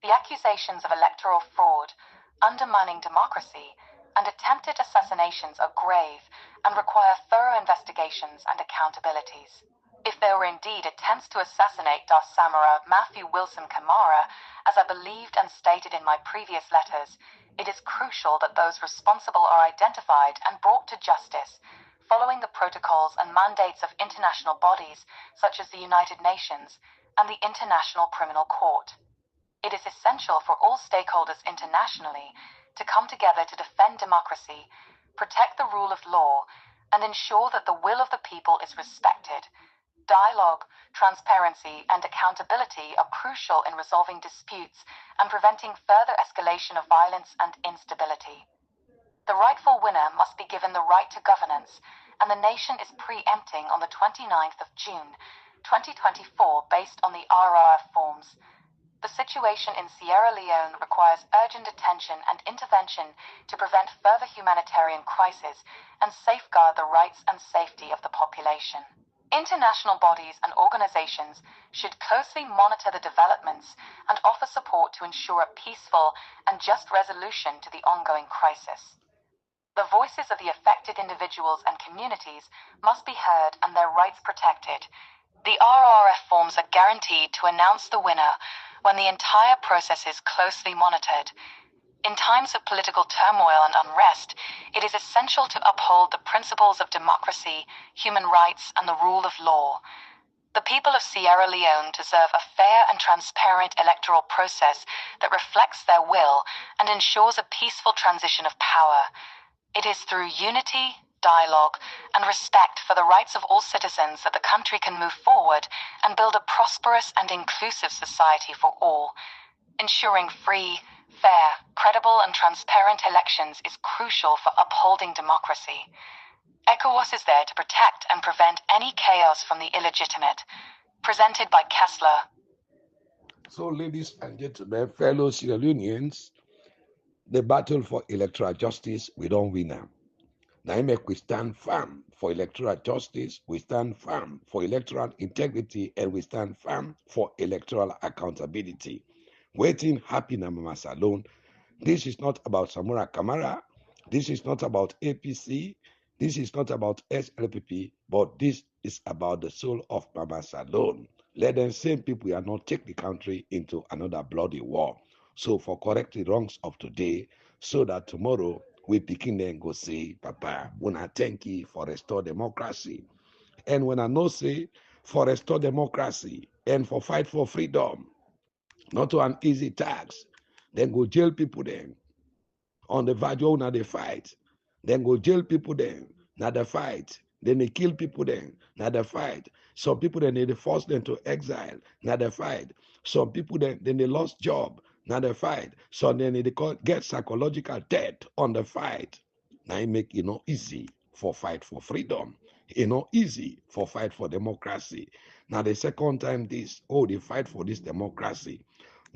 The accusations of electoral fraud, undermining democracy, and attempted assassinations are grave and require thorough investigations and accountabilities. If there were indeed attempts to assassinate Dar Samara Matthew Wilson Kamara, as I believed and stated in my previous letters, it is crucial that those responsible are identified and brought to justice, following the protocols and mandates of international bodies such as the United Nations and the International Criminal Court. It is essential for all stakeholders internationally to come together to defend democracy, protect the rule of law, and ensure that the will of the people is respected. Dialogue, transparency, and accountability are crucial in resolving disputes and preventing further escalation of violence and instability. The rightful winner must be given the right to governance, and the nation is preempting on the 29th of June, 2024 based on the RRF forms. The situation in Sierra Leone requires urgent attention and intervention to prevent further humanitarian crises and safeguard the rights and safety of the population. International bodies and organizations should closely monitor the developments and offer support to ensure a peaceful and just resolution to the ongoing crisis. The voices of the affected individuals and communities must be heard and their rights protected. The RRF forms are guaranteed to announce the winner when the entire process is closely monitored. In times of political turmoil and unrest, it is essential to uphold the principles of democracy, human rights, and the rule of law. The people of Sierra Leone deserve a fair and transparent electoral process that reflects their will and ensures a peaceful transition of power. It is through unity, dialogue, and respect for the rights of all citizens that the country can move forward and build a prosperous and inclusive society for all. Ensuring free, fair, credible, and transparent elections is crucial for upholding democracy. ECOWAS is there to protect and prevent any chaos from the illegitimate. Presented by Kessler. So, ladies and gentlemen, fellow Sierra Leoneans, The battle for electoral justice, we don't win now. Now make we stand firm for electoral justice, we stand firm for electoral integrity, and we stand firm for electoral accountability. Waiting happy na Mama Salone. This is not about Samura Kamara. This is not about APC. This is not about SLPP, but this is about the soul of Mama Salone. Let them same people are not take the country into another bloody war. So for correct the wrongs of today, so that tomorrow we begin then go say, Papa, when I thank you for restore democracy. And when I know say for restore democracy and for fight for freedom, not to an easy task, then go jail people then on the verge of now they fight. Then go jail people then, now they fight. Then they kill people then, now they fight. Some people then they force them to exile, now they fight. Some people then they lost job, now they fight. So then they get psychological death on the fight. Now it make it not easy for fight for freedom. It not easy for fight for democracy. Now the second time this, they fight for this democracy.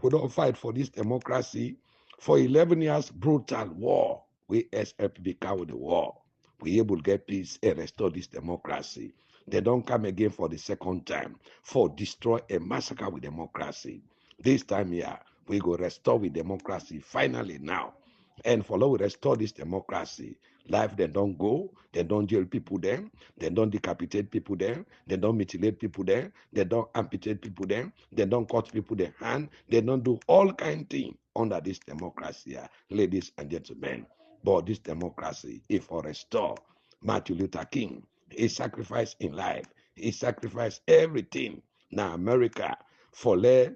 We don't fight for this democracy. For 11 years, brutal war. We SFP with the war. We able to get peace and restore this democracy. They don't come again for the second time for destroy and massacre with democracy. This time here, we go restore with democracy finally now. And for we restore this democracy. Life, they don't go, they don't jail people there, they don't decapitate people there, they don't mutilate people there, they don't amputate people there, they don't cut people their hand, they don't do all kind of things under this democracy, ladies and gentlemen. But this democracy, if for restore, Martin Luther King, he sacrificed in life, he sacrificed everything. Now America, for let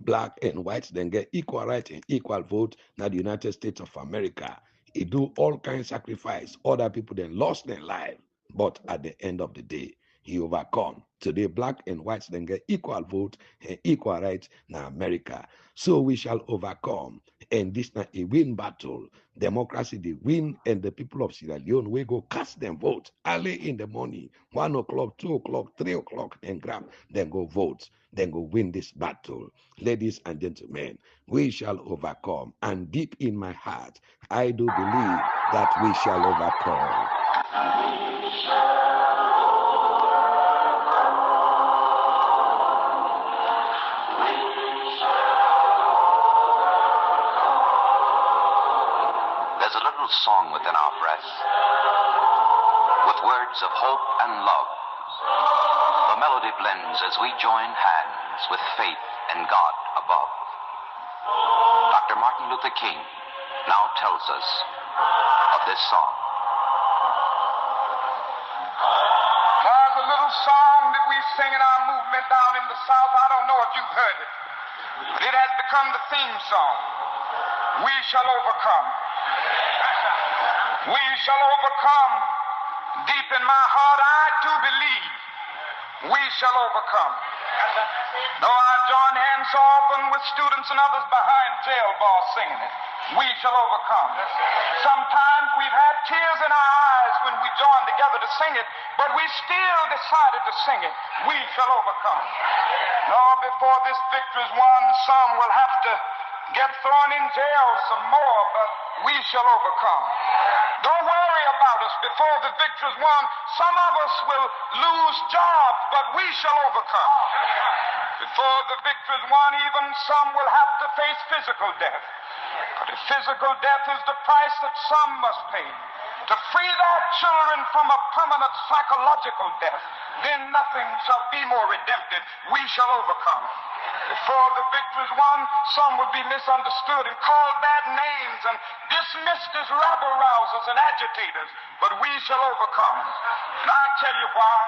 black and whites then get equal right and equal vote. Now the United States of America, he do all kinds of sacrifice. Other people then lost their life. But at the end of the day, he overcome. Today, black and whites then get equal vote and equal rights now America. So we shall overcome. And this now a win battle. Democracy, they win, and the people of Sierra Leone will go cast them vote early in the morning, 1 o'clock, 2 o'clock, 3 o'clock, then grab, then go vote, then go win this battle. Ladies and gentlemen, we shall overcome. And deep in my heart, I do believe that we shall overcome. There's a little song within our breast, with words of hope and love. The melody blends as we join hands with faith in God above. Dr. Martin Luther King now tells us of this song. There's a little song that we sing in our movement down in the South. I don't know if you've heard it, but it has become the theme song. We shall overcome. We shall overcome. Deep in my heart, I do believe we shall overcome. Though I join hands so often with students and others behind jail bars singing it, we shall overcome. Sometimes we've had tears in our eyes when we joined together to sing it, but we still decided to sing it. We shall overcome. No, before this victory is won, some will have to get thrown in jail some more, but we shall overcome. Don't worry about us. Before the victory is won, some of us will lose jobs, but we shall overcome. Before the victory is won, even some will have to face physical death. But if physical death is the price that some must pay to free their children from a permanent psychological death, then nothing shall be more redemptive. We shall overcome. Before the victory is won, some will be misunderstood and called bad names and dismissed as rabble-rousers and agitators, but we shall overcome. And I tell you why.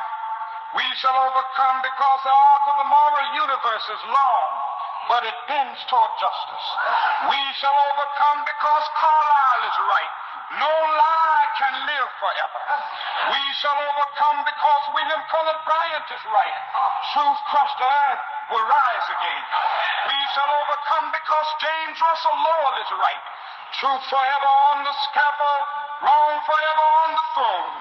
We shall overcome because the arc of the moral universe is long, but it bends toward justice. We shall overcome because Carlyle is right. No lie can live forever. We shall overcome because William Cullen Bryant is right. Truth crushed to earth will rise again. We shall overcome because James Russell Lowell is right. Truth forever on the scaffold, wrong forever on the throne.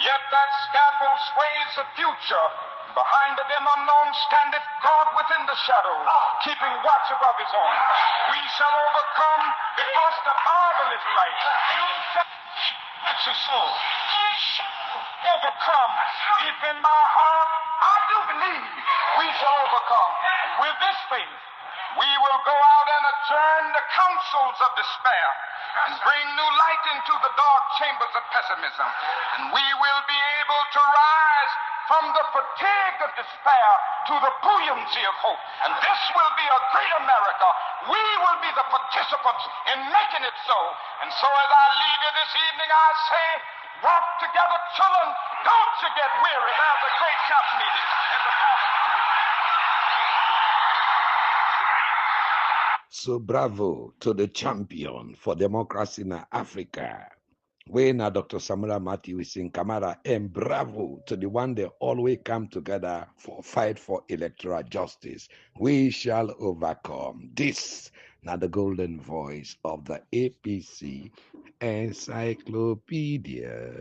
Yet that scaffold sways the future. Behind the dim unknown standeth God within the shadows, keeping watch above his own. We shall overcome because the Bible is right. It's a soul. Overcome. Deep in my heart, I do believe we shall overcome. And with this faith, we will go out and adjourn the councils of despair and bring new light into the dark chambers of pessimism. And we will be able to rise from the fatigue of despair to the buoyancy of hope. And this will be a great America. We will be the participants in making it so. And so as I leave you this evening, I say, walk together, children. Don't you get weary. There's a great camp meeting in the parliament. So bravo to the champion for democracy in Africa. We now Dr. Samara Matthews in Kamara, and bravo to the one they always come together for fight for electoral justice. We shall overcome. This now the golden voice of the APC Encyclopedia.